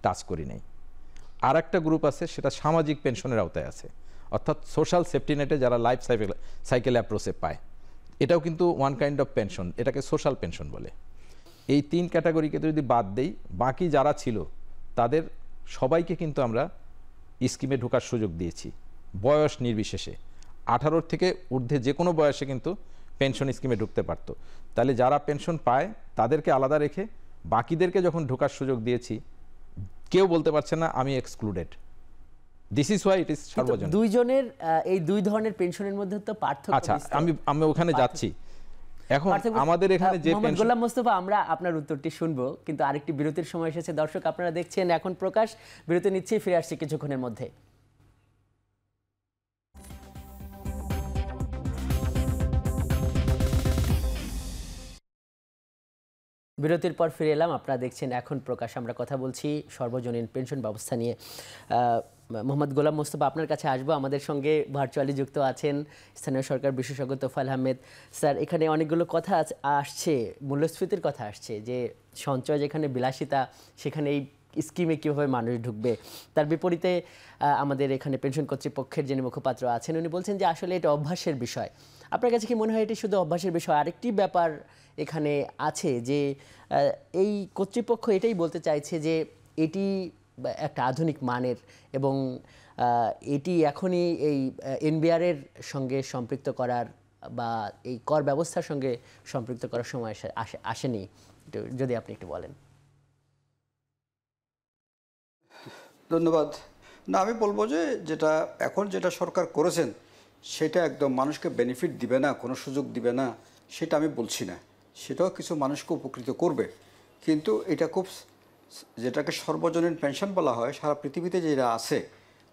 টাচ করি নাই। আর একটা গ্রুপ আছে, সেটা সামাজিক পেনশনের আওতায় আছে, অর্থাৎ সোশ্যাল সেফটি নেটে যারা লাইফ সাইকেল অ্যাপ্রোচে পায়, এটাও কিন্তু ওয়ান কাইন্ড অফ পেনশন, এটাকে সোশ্যাল পেনশন বলে। এই 3 ক্যাটাগরিকে যদি বাদ দেই, বাকি যারা ছিল তাদের সবাইকে কিন্তু আমরা স্কিমে ঢোকার সুযোগ দিয়েছি, বয়স নির্বিশেষে। 18 থেকে ঊর্ধ্বে যে কোনো বয়সে কিন্তু পেনশন স্কিমে ঢুকতে পারত। তাহলে যারা পেনশন পায় তাদেরকে আলাদা রেখে বাকিদেরকে যখন ঢোকার সুযোগ দিয়েছি, কেউ বলতে পারছে না আমি excluded. This is why it is সর্বজনীন। দুইজনের এই দুই ধরনের পেনশনের মধ্যে তো পার্থক্য। আচ্ছা, আমি ওখানে যাচ্ছি। এখন আমাদের এখানে যে মোহাম্মদ গোলাম মোস্তফা, আমরা আপনার উত্তরটি শুনবো, কিন্তু আরেকটি বিরতির সময় এসেছে। দর্শক, আপনারা দেখছেন এখন প্রকাশ, বিরতি নিচ্ছি, ফিরে আসছি কিছুক্ষণের মধ্যে। বিরতির পর ফিরে এলাম, আপনারা দেখছেন এখন প্রকাশ। আমরা কথা বলছি সর্বজনীন পেনশন ব্যবস্থা নিয়ে। মোহাম্মদ গোলাম মোস্তফা, আপনার কাছে আসবো। আমাদের সঙ্গে ভার্চুয়ালি যুক্ত আছেন স্থানীয় সরকার বিশেষজ্ঞ তোফায়েল আহমেদ স্যার। এখানে অনেকগুলো কথা আসছে, মূল্যস্ফীতির কথা আসছে, যে সঞ্চয় যেখানে বিলাসিতা, সেখানে এই স্কিমে কীভাবে মানুষ ঢুকবে। তার বিপরীতে আমাদের এখানে পেনশন কর্তৃপক্ষের যিনি মুখপাত্র আছেন, উনি বলছেন যে আসলে এটা অভ্যাসের বিষয়। আপনার কাছে কি মনে হয় এটি শুধু অভ্যাসের বিষয়? আরেকটি ব্যাপার এখানে আছে যে এই কর্তৃপক্ষ এটাই বলতে চাইছে যে এটি একটা আধুনিক মানের, এবং এটি এখনই এই এনবিআরের সঙ্গে সম্পৃক্ত করার বা এই কর ব্যবস্থার সঙ্গে সম্পৃক্ত করার সময় আসেনি। যদি আপনি একটু বলেন। ধন্যবাদ। না, আমি বলবো যে যেটা সরকার করেছেন সেটা একদম মানুষকে বেনিফিট দিবে না, কোনো সুযোগ দিবে না, সেটা আমি বলছি না, সেটাও কিছু মানুষকে উপকৃত করবে, কিন্তু এটা খুব যেটাকে সর্বজনীন পেনশন বলা হয় সারা পৃথিবীতে যেটা আছে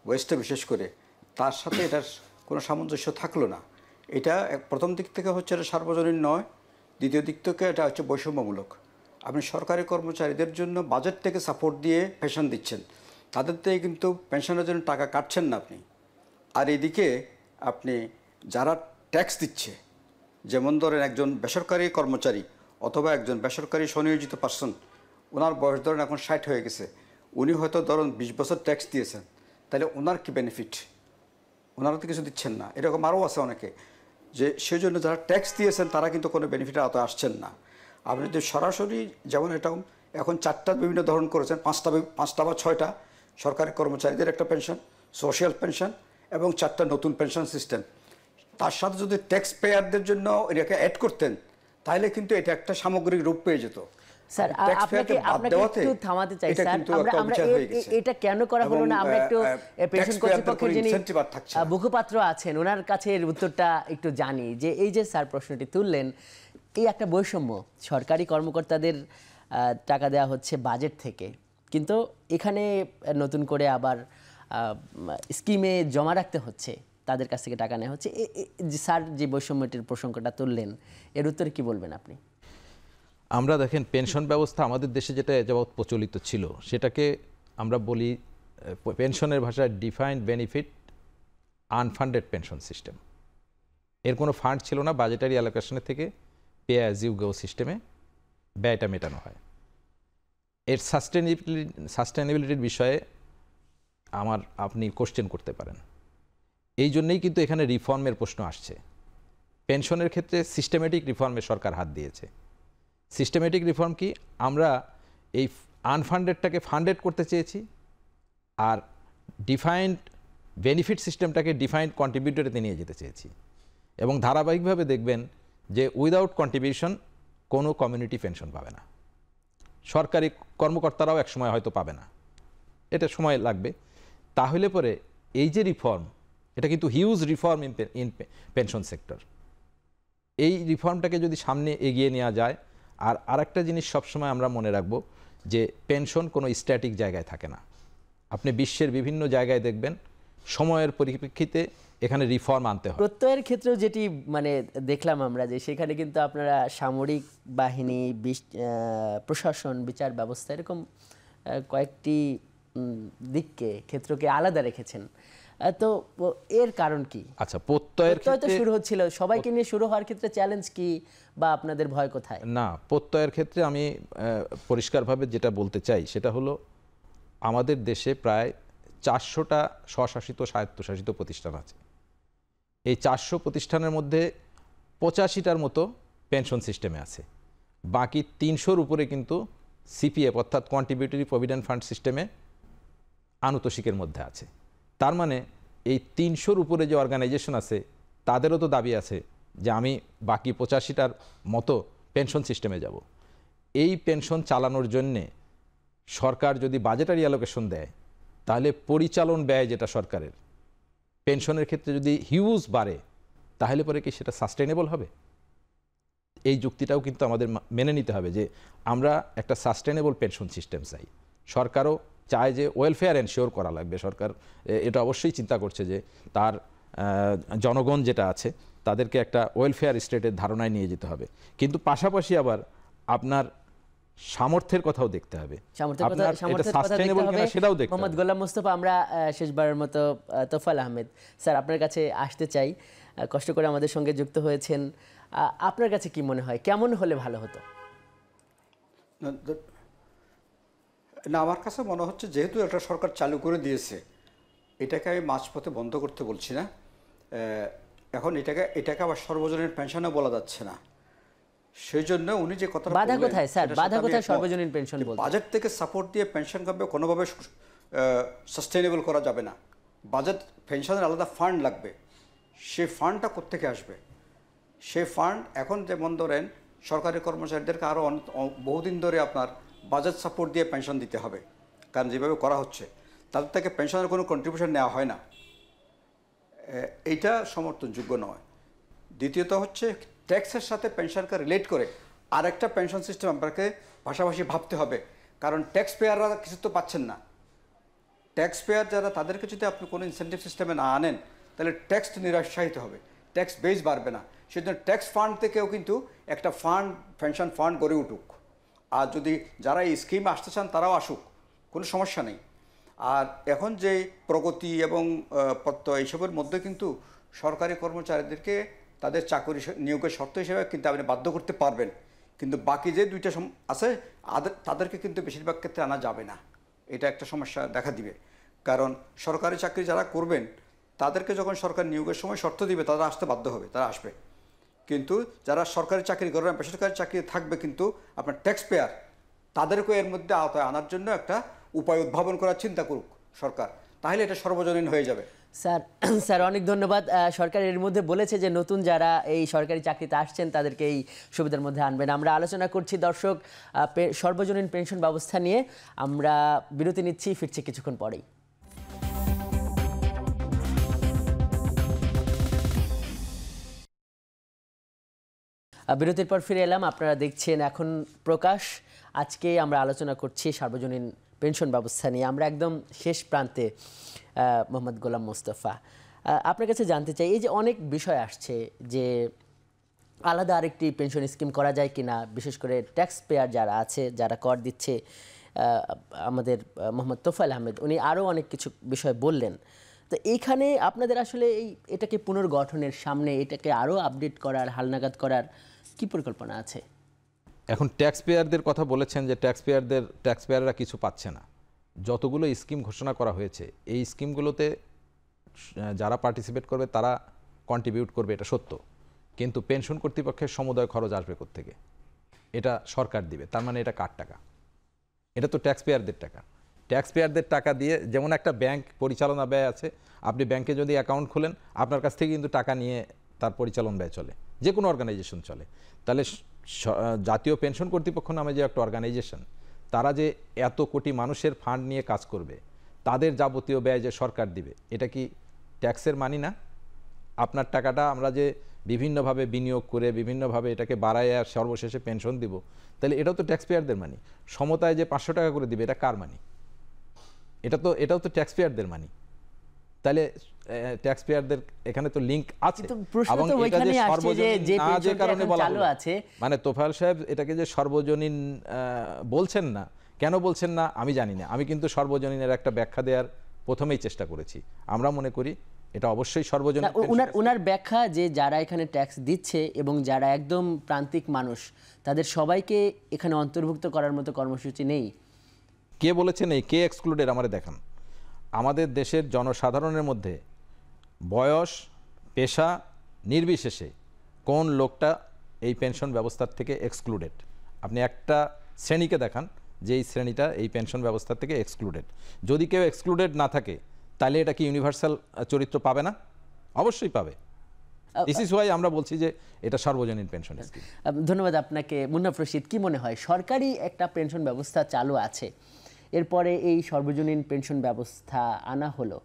ওয়েস্টে বিশেষ করে, তার সাথে এটার কোনো সামঞ্জস্য থাকলো না। এটা প্রথম দিক থেকে হচ্ছে এটা সার্বজনীন নয়, দ্বিতীয় দিক থেকে এটা হচ্ছে বৈষম্যমূলক। আপনি সরকারি কর্মচারীদের জন্য বাজেট থেকে সাপোর্ট দিয়ে পেনশন দিচ্ছেন, তাদের থেকে কিন্তু পেনশনের জন্য টাকা কাটছেন না আপনি। আর এদিকে আপনি যারা ট্যাক্স দিচ্ছে, যেমন ধরেন একজন বেসরকারি কর্মচারী অথবা একজন বেসরকারি স্বনিয়োজিত পার্সন, ওনার বয়স ধরেন এখন 60 হয়ে গেছে, উনি হয়তো ধরুন 20 বছর ট্যাক্স দিয়েছেন, তাহলে ওনার কি বেনিফিট? ওনারা তো কিছু দিচ্ছেন না। এরকম আরও আছে অনেকে, যে সেজন্য যারা ট্যাক্স দিয়েছেন তারা কিন্তু কোনো বেনিফিটের আওতায় আসছেন না। আপনি যদি সরাসরি, যেমন এটা এখন 4টা বিভিন্ন ধরন করেছেন, 5টা বা 6টা সরকারি কর্মচারীদের একটা পেনশন, সোশ্যাল পেনশন এবং 4টা নতুন পেনশন সিস্টেম, তার সাথে যদি ট্যাক্স পেয়ারদের জন্য এটাকে অ্যাড করতেন, তাহলে কিন্তু এটা একটা সামগ্রিক রূপ পেয়ে যেত। স্যার আপনাকে একটু থামাতে চাই স্যার, আমরা এটা কেন করা হলো না, আমরা একটু পেনশন কর্তৃপক্ষের যিনি মুখপাত্র আছেন ওনার কাছে এর উত্তরটা একটু জানি, যে এই যে স্যার প্রশ্নটি তুললেন, এই একটা বৈষম্য, সরকারি কর্মকর্তাদের টাকা দেওয়া হচ্ছে বাজেট থেকে, কিন্তু এখানে নতুন করে আবার স্কিমে জমা রাখতে হচ্ছে, তাদের কাছ থেকে টাকা নেওয়া হচ্ছে। স্যার যে বৈষম্যটির প্রসঙ্গটা তুললেন, এর উত্তরে কি বলবেন আপনি? আমরা দেখেন পেনশন ব্যবস্থা আমাদের দেশে যেটা যাবৎ প্রচলিত ছিল, সেটাকে আমরা বলি পেনশনের ভাষায় ডিফাইন্ড বেনিফিট আনফান্ডেড পেনশন সিস্টেম। এর কোনো ফান্ড ছিল না, বাজেটারি অ্যালোকেশনের থেকে পে অ্যাজ ইউ গো সিস্টেমে ব্যয়টা মেটানো হয়। এর সাস্টেনেবিলিটির বিষয়ে আপনি কোশ্চেন করতে পারেন। এই জন্যই কিন্তু এখানে রিফর্মের প্রশ্ন আসছে। পেনশনের ক্ষেত্রে সিস্টেমেটিক রিফর্মে সরকার হাত দিয়েছে। সিস্টেমেটিক রিফর্ম কি? আমরা এই আনফান্ডেডটাকে ফান্ডেড করতে চেয়েছি, আর ডিফাইন্ড বেনিফিট সিস্টেমটাকে ডিফাইন্ড কন্ট্রিবিউটরিতে নিয়ে যেতে চেয়েছি, এবং ধারাবাহিকভাবে দেখবেন যে উইদাউট কন্ট্রিবিউশন কোনো কমিউনিটি পেনশন পাবে না, সরকারি কর্মকর্তারাও একসময় হয়তো পাবে না, এটা সময় লাগবে। তাহলে পরে এই যে রিফর্ম, এটা কিন্তু huge reform in pension sector. এই রিফর্মটাকে যদি সামনে এগিয়ে নেওয়া যায়, আর আরেকটা জিনিস সবসময় আমরা মনে রাখব যে পেনশন কোনো স্ট্যাটিক জায়গায় থাকে না। আপনি বিশ্বের বিভিন্ন জায়গায় দেখবেন সময়ের পরিপ্রেক্ষিতে এখানে রিফর্ম আনতে হয়। প্রত্যয়ের ক্ষেত্রেও যেটি মানে দেখলাম আমরা, যে সেখানে কিন্তু আপনারা সামরিক বাহিনী, প্রশাসন, বিচার ব্যবস্থা, এরকম কয়েকটি দিককে, ক্ষেত্রকে আলাদা রেখেছেন। তো এর কারণ কি? আচ্ছা, প্রত্যয়ের ক্ষেত্রে শুরু হচ্ছিল, সবাইকে নিয়ে শুরু হওয়ার ক্ষেত্রে চ্যালেঞ্জ কি বা আপনাদের ভয় কোথায়? না, প্রত্যয়ের ক্ষেত্রে আমি পরিষ্কারভাবে যেটা বলতে চাই সেটা হলো, আমাদের দেশে প্রায় 400টা স্বশাসিত স্বায়ত্তশাসিত প্রতিষ্ঠান আছে। এই 400 প্রতিষ্ঠানের মধ্যে 85টার মতো পেনশন সিস্টেমে আছে, বাকি 300-র উপরে কিন্তু সিপিএফ অর্থাৎ কন্ট্রিবিউটরি প্রভিডেন্ট ফান্ড সিস্টেমে আনুতোষিকের মধ্যে আছে। তার মানে এই 300-র উপরে যে অর্গানাইজেশন আছে তাদেরও তো দাবি আছে যে আমি বাকি 85টার মতো পেনশন সিস্টেমে যাব। এই পেনশন চালানোর জন্যে সরকার যদি বাজেটারি অ্যালোকেশন দেয়, তাহলে পরিচালন ব্যয় যেটা সরকারের পেনশনের ক্ষেত্রে যদি হিউজ বাড়ে, তাহলে পরে কি সেটা সাস্টেনেবল হবে? এই যুক্তিটাও কিন্তু আমাদের মেনে নিতে হবে যে আমরা একটা সাস্টেনেবল পেনশন সিস্টেম চাই। সরকারও চায় যে ওয়েলফেয়ার এনশিওর করা লাগবে। সরকার এটা অবশ্যই চিন্তা করছে যে তার জনগণ যেটা আছে তাদেরকে একটা ওয়েলফেয়ার স্টেটের ধারণায় নিয়ে যেতে হবে, কিন্তু পাশাপাশি আবার আপনার সামর্থ্যের কথাও দেখতে হবে, সেটাও দেখতে হবে। মোহাম্মদ গোলাম মোস্তফা, আমরা শেষবারের মতো তোফাল আহমেদ স্যার আপনার কাছে আসতে চাই। কষ্ট করে আমাদের সঙ্গে যুক্ত হয়েছেন, আপনার কাছে কি মনে হয় কেমন হলে ভালো হতো? না, আমার কাছে মনে হচ্ছে যেহেতু একটা সরকার চালু করে দিয়েছে, এটাকে আমি মাঝপথে বন্ধ করতে বলছি না। এখন এটাকে আবার সর্বজনীন পেনশনও বলা যাচ্ছে না। সেই জন্য উনি যে কথা বাধা কোথায় স্যার? বাধা কোথায় সর্বজনীন পেনশন বলতে? বাজেট থেকে সাপোর্ট দিয়ে পেনশন করবে কোনোভাবে সাস্টেনেবল করা যাবে না। বাজেট পেনশনের আলাদা ফান্ড লাগবে, সেই ফান্ডটা কোত্থেকে আসবে? সেই ফান্ড এখন যেমন ধরেন সরকারি কর্মচারীদেরকে আরও বহুদিন ধরে আপনার বাজেট সাপোর্ট দিয়ে পেনশন দিতে হবে, কারণ যেভাবে করা হচ্ছে তাদের থেকে পেনশনের কোনো কন্ট্রিবিউশন নেওয়া হয় না, এইটা সমর্থনযোগ্য নয়। দ্বিতীয়ত হচ্ছে ট্যাক্সের সাথে পেনশনকে রিলেট করে আরেকটা পেনশন সিস্টেম আপনাকে পাশাপাশি ভাবতে হবে, কারণ ট্যাক্স পেয়াররা কিছু তো পাচ্ছেন না। ট্যাক্স পেয়ার যারা, তাদেরকে যদি আপনি কোনো ইনসেন্টিভ সিস্টেমে না আনেন তাহলে ট্যাক্স নিরুৎসাহিত হবে, ট্যাক্স বেস বাড়বে না। সেজন্য ট্যাক্স ফান্ড থেকেও কিন্তু একটা ফান্ড, পেনশন ফান্ড গড়ে উঠুক। আর যদি যারা এই স্কিমে আসতে চান তারাও আসুক, কোনো সমস্যা নেই। আর এখন যে প্রগতি এবং প্রত্যয় এইসবের মধ্যে কিন্তু সরকারি কর্মচারীদেরকে তাদের চাকরি নিয়োগের শর্ত হিসেবে কিন্তু আপনি বাধ্য করতে পারবেন, কিন্তু বাকি যে দুইটা আছে তাদেরকে কিন্তু বেশিরভাগ ক্ষেত্রে আনা যাবে না। এটা একটা সমস্যা দেখা দিবে, কারণ সরকারি চাকরি যারা করবেন তাদেরকে যখন সরকার নিয়োগের সময় শর্ত দিবে তারা আসতে বাধ্য হবে, তারা আসবে। কিন্তু যারা সরকারি চাকরি করবেন, বেসরকারি চাকরি থাকবে কিন্তু আপনার ট্যাক্স পেয়ার, তাদেরকে এর মধ্যে আওতায় আনার জন্য একটা উপায় উদ্ভাবন করার চিন্তা করুক সরকার, তাহলে এটা সর্বজনীন হয়ে যাবে। স্যার অনেক ধন্যবাদ। সরকার এর মধ্যে বলেছে যে নতুন যারা এই সরকারি চাকরিতে আসছেন তাদেরকে এই সুবিধার মধ্যে আনবেন। আমরা আলোচনা করছি দর্শক সর্বজনীন পেনশন ব্যবস্থা নিয়ে। আমরা বিরতি নিচ্ছি, ফিরছি কিছুক্ষণ পরেই। বিরতির পর ফিরে এলাম, আপনারা দেখছেন এখন প্রকাশ। আজকে আমরা আলোচনা করছি সার্বজনীন পেনশন ব্যবস্থা নিয়ে। আমরা একদম শেষ প্রান্তে। মোহাম্মদ গোলাম মোস্তফা, আপনার কাছে জানতে চাই, এই যে অনেক বিষয় আসছে যে আলাদা আরেকটি পেনশন স্কিম করা যায় কিনা, বিশেষ করে ট্যাক্স পেয়ার যারা আছে, যারা কর দিচ্ছে, আমাদের মোহাম্মদ তোফায়েল আহমেদ উনি আরও অনেক কিছু বিষয় বললেন। তো এইখানে আপনাদের আসলে এটাকে পুনর্গঠনের সামনে এটাকে আরও আপডেট করার, হালনাগাদ করার কি পরিকল্পনা আছে? এখন ট্যাক্স পেয়ারদের কথা বলেছেন যে ট্যাক্স পেয়াররা কিছু পাচ্ছে না। যতগুলো স্কিম ঘোষণা করা হয়েছে এই স্কিমগুলোতে যারা পার্টিসিপেট করবে তারা কন্ট্রিবিউট করবে, এটা সত্য, কিন্তু পেনশন কর্তৃপক্ষের সমুদয় খরচ আসবে কোত্থেকে? এটা সরকার দিবে। তার মানে এটা কার টাকা? এটা তো ট্যাক্স পেয়ারদের টাকা। ট্যাক্স পেয়ারদের টাকা দিয়ে, যেমন একটা ব্যাংক পরিচালনা ব্যয় আছে, আপনি ব্যাংকে যদি অ্যাকাউন্ট খোলেন আপনার কাছ থেকে কিন্তু টাকা নিয়ে তার পরিচালন ব্যয় চলে, যে কোনো অর্গানাইজেশন চলে। তাহলে জাতীয় পেনশন কর্তৃপক্ষ নামে যে একটা অর্গানাইজেশন, তারা যে এত কোটি মানুষের ফান্ড নিয়ে কাজ করবে, তাদের যাবতীয় ব্যয় যে সরকার দিবে, এটা কি ট্যাক্সের মানি না? আপনার টাকাটা আমরা যে বিভিন্নভাবে বিনিয়োগ করে বিভিন্নভাবে এটাকে বাড়ায় আর সর্বশেষে পেনশন দিব, তাহলে এটাও তো ট্যাক্স পেয়ারদের মানি। সমতায় যে 500 টাকা করে দিবে, এটা কার মানি? এটাও তো ট্যাক্স পেয়ারদের মানি। তাহলে ট্যাক্স পেয়ারদের এখানে তো লিংক আছে। এবং এটা যে সর্বজনীন না যে কারণে বলা আছে, মানে তোফায়েল সাহেব এটাকে যে সর্বজনীন বলছেন না, কেন বলছেন না আমি জানি না। আমি কিন্তু সর্বজনীনের একটা ব্যাখ্যা দেওয়ার প্রথমেই চেষ্টা করেছি। আমরা মনে করি এটা অবশ্যই সর্বজনীন। ওনার ব্যাখ্যা যে যারা এখানে ট্যাক্স দিচ্ছে এবং যারা একদম প্রান্তিক মানুষ, তাদের সবাইকে এখানে অন্তর্ভুক্ত করার মতো কর্মসূচি নেই। কে বলেছে নেই? কে এক্সক্লুডেড? আমাদের দেখান। আমাদের দেশের জনসাধারণের মধ্যে বয়স, পেশা নির্বিশেষে কোন লোকটা এই পেনশন ব্যবস্থার থেকে এক্সক্লুডেড? আপনি একটা শ্রেণীকে দেখান যে এই শ্রেণীটা এই পেনশন ব্যবস্থা থেকে এক্সক্লুডেড। যদি কেউ এক্সক্লুডেড না থাকে তাহলে এটা কি ইউনিভার্সাল চরিত্র পাবে না? অবশ্যই পাবে। দিস ইজ ওয়াই আমরা বলছি যে এটা সর্বজনীন পেনশন স্কিম। ধন্যবাদ আপনাকে। মুন্নাফ রশিদ, কি মনে হয়, সরকারি একটা পেনশন ব্যবস্থা চালু আছে, এরপরে এই সর্বজনীন পেনশন ব্যবস্থা আনা হলো,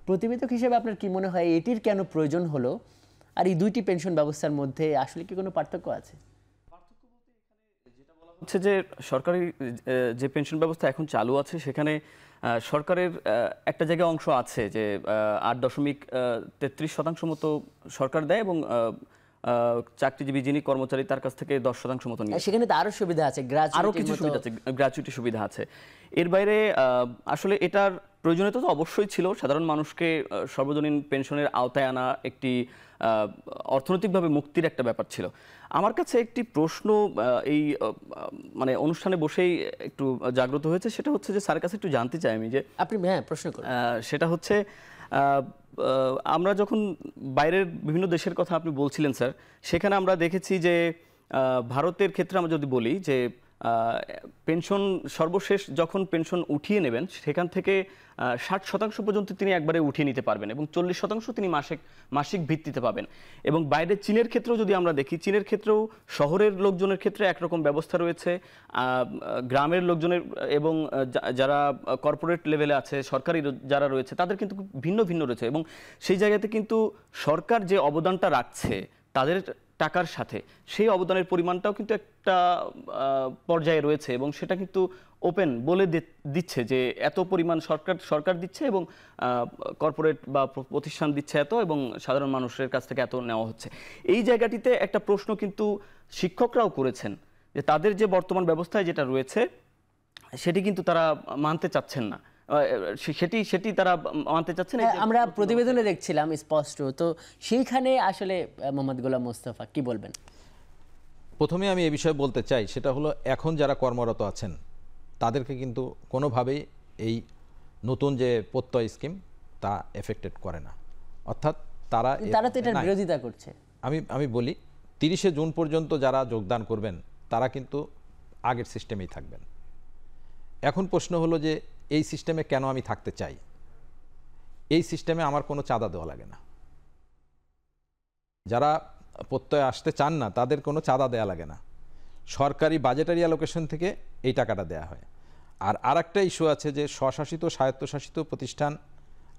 প্রতিবেদক হিসেবে আপনার কি মনে হয় এটির কেন প্রয়োজন হলো? আর এই দুইটি পেনশন ব্যবস্থার মধ্যে আসলে কি কোনো পার্থক্য আছে? হচ্ছে যে সরকারি যে পেনশন ব্যবস্থা এখন চালু আছে সেখানে সরকারের একটা জায়গায় অংশ আছে যে 8.33% মতো সরকার দেয় এবং চাকরিজীবী যিনি কর্মচারী তার কাছ থেকে 10% মতো নিয়ে। সেখানে তো আরও সুবিধা আছে, আরও কিছু সুবিধা আছে, গ্র্যাচুইটি সুবিধা আছে। এর বাইরে আসলে এটার প্রয়োজনীয়তা তো অবশ্যই ছিল। সাধারণ মানুষকে সর্বজনীন পেনশনের আওতায় আনা একটি অর্থনৈতিকভাবে মুক্তির একটা ব্যাপার ছিল। আমার কাছে একটি প্রশ্ন এই মানে অনুষ্ঠানে বসেই একটু জাগ্রত হয়েছে, সেটা হচ্ছে যে স্যারের কাছে একটু জানতে চাই আমি যে আপনি প্রশ্ন করুন। সেটা হচ্ছে আমরা যখন বাইরের বিভিন্ন দেশের কথা আপনি বলছিলেন স্যার, সেখানে আমরা দেখেছি যে ভারতের ক্ষেত্রে আমরা যদি বলি যে পেনশন সর্বশেষ যখন পেনশন উঠিয়ে নেবেন সেখান থেকে 60% পর্যন্ত তিনি একবারে উঠিয়ে নিতে পারবেন এবং 40% তিনি মাসিক ভিত্তিতে পাবেন। এবং বাইরে চীনের ক্ষেত্রেও যদি আমরা দেখি, চীনের ক্ষেত্রেও শহরের লোকজনের ক্ষেত্রে একরকম ব্যবস্থা রয়েছে, গ্রামের লোকজনের এবং যারা কর্পোরেট লেভেলে আছে, সরকারি যারা রয়েছে, তাদের কিন্তু ভিন্ন ভিন্ন রয়েছে। এবং সেই জায়গাতে কিন্তু সরকার যে অবদানটা রাখছে, তাদের টাকার সাথে সেই অবদানের পরিমাণটাও কিন্তু একটা পর্যায়ে রয়েছে এবং সেটা কিন্তু ওপেন বলে দিচ্ছে যে এত পরিমাণ সরকার দিচ্ছে এবং কর্পোরেট বা প্রতিষ্ঠান দিচ্ছে এত এবং সাধারণ মানুষের কাছ থেকে এত নেওয়া হচ্ছে। এই জায়গাটিতে একটা প্রশ্ন কিন্তু শিক্ষকরাও করেছেন যে তাদের যে বর্তমান ব্যবস্থায় যেটা রয়েছে সেটি কিন্তু তারা মানতে চাচ্ছেন না, সেটি তারা মানতে চাচ্ছেন। আমরা প্রতিবেদনে দেখছিলাম স্পষ্ট, তো সেইখানে আসলে মোহাম্মদ গোলাম মোস্তফা কি বলবেন? প্রথমে আমি এ বিষয়ে বলতে চাই, সেটা হলো এখন যারা কর্মরত আছেন তাদেরকে কিন্তু কোনোভাবেই এই নতুন যে প্রত্যয় স্কিম তা এফেক্টেড করে না, অর্থাৎ তারা তো এটার বিরোধিতা করছে। আমি বলি 30শে জুন পর্যন্ত যারা যোগদান করবেন তারা কিন্তু আগের সিস্টেমেই থাকবেন। এখন প্রশ্ন হলো যে এই সিস্টেমে কেন আমি থাকতে চাই? এই সিস্টেমে আমার কোনো চাঁদা দেওয়া লাগে না। যারা প্রত্যয় আসতে চান না তাদের কোনো চাঁদা দেওয়া লাগে না, সরকারি বাজেটারি অ্যালোকেশন থেকে এই টাকাটা দেয়া হয়। আর আরেকটা ইস্যু আছে যে স্বশাসিত স্বায়ত্তশাসিত প্রতিষ্ঠান,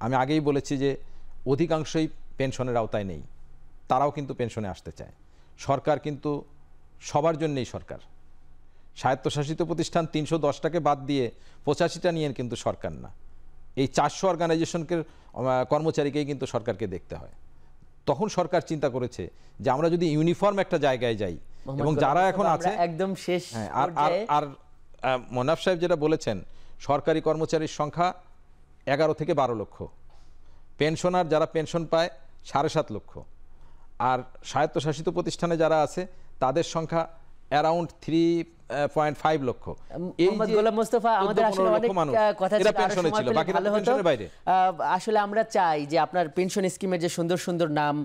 আমি আগেই বলেছি যে অধিকাংশই পেনশনের আওতায় নেই, তারাও কিন্তু পেনশনে আসতে চায়। সরকার কিন্তু সবার জন্যই সরকার। স্বায়ত্তশাসিত প্রতিষ্ঠান 310টাকে বাদ দিয়ে 85টা নিয়ে কিন্তু সরকার না, এই 400 অর্গানাইজেশনকে কর্মচারীকেই কিন্তু সরকারকে দেখতে হয়। তখন সরকার চিন্তা করেছে যে আমরা যদি ইউনিফর্ম একটা জায়গায় যাই এবং যারা এখন আছে একদম শেষ। আর মনাফ সাহেব যেটা বলেছেন, সরকারি কর্মচারীর সংখ্যা 11 থেকে 12 লক্ষ, পেনশনার যারা পেনশন পায় 7.5 লক্ষ, আর স্বায়ত্তশাসিত প্রতিষ্ঠানে যারা আছে তাদের সংখ্যা অ্যারাউন্ড 3.5 লক্ষ। আসলে আমরা চাই যে আপনার পেনশন স্কিমের যে সুন্দর সুন্দর নাম,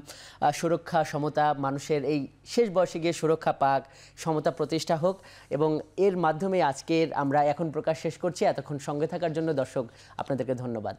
সুরক্ষা, সমতা, মানুষের এই শেষ বয়সে গিয়ে সুরক্ষা পাক, সমতা প্রতিষ্ঠা হোক, এবং এর মাধ্যমে আজকের আমরা এখন প্রকাশ শেষ করছি। এতক্ষণ সঙ্গে থাকার জন্য দর্শক আপনাদেরকে ধন্যবাদ।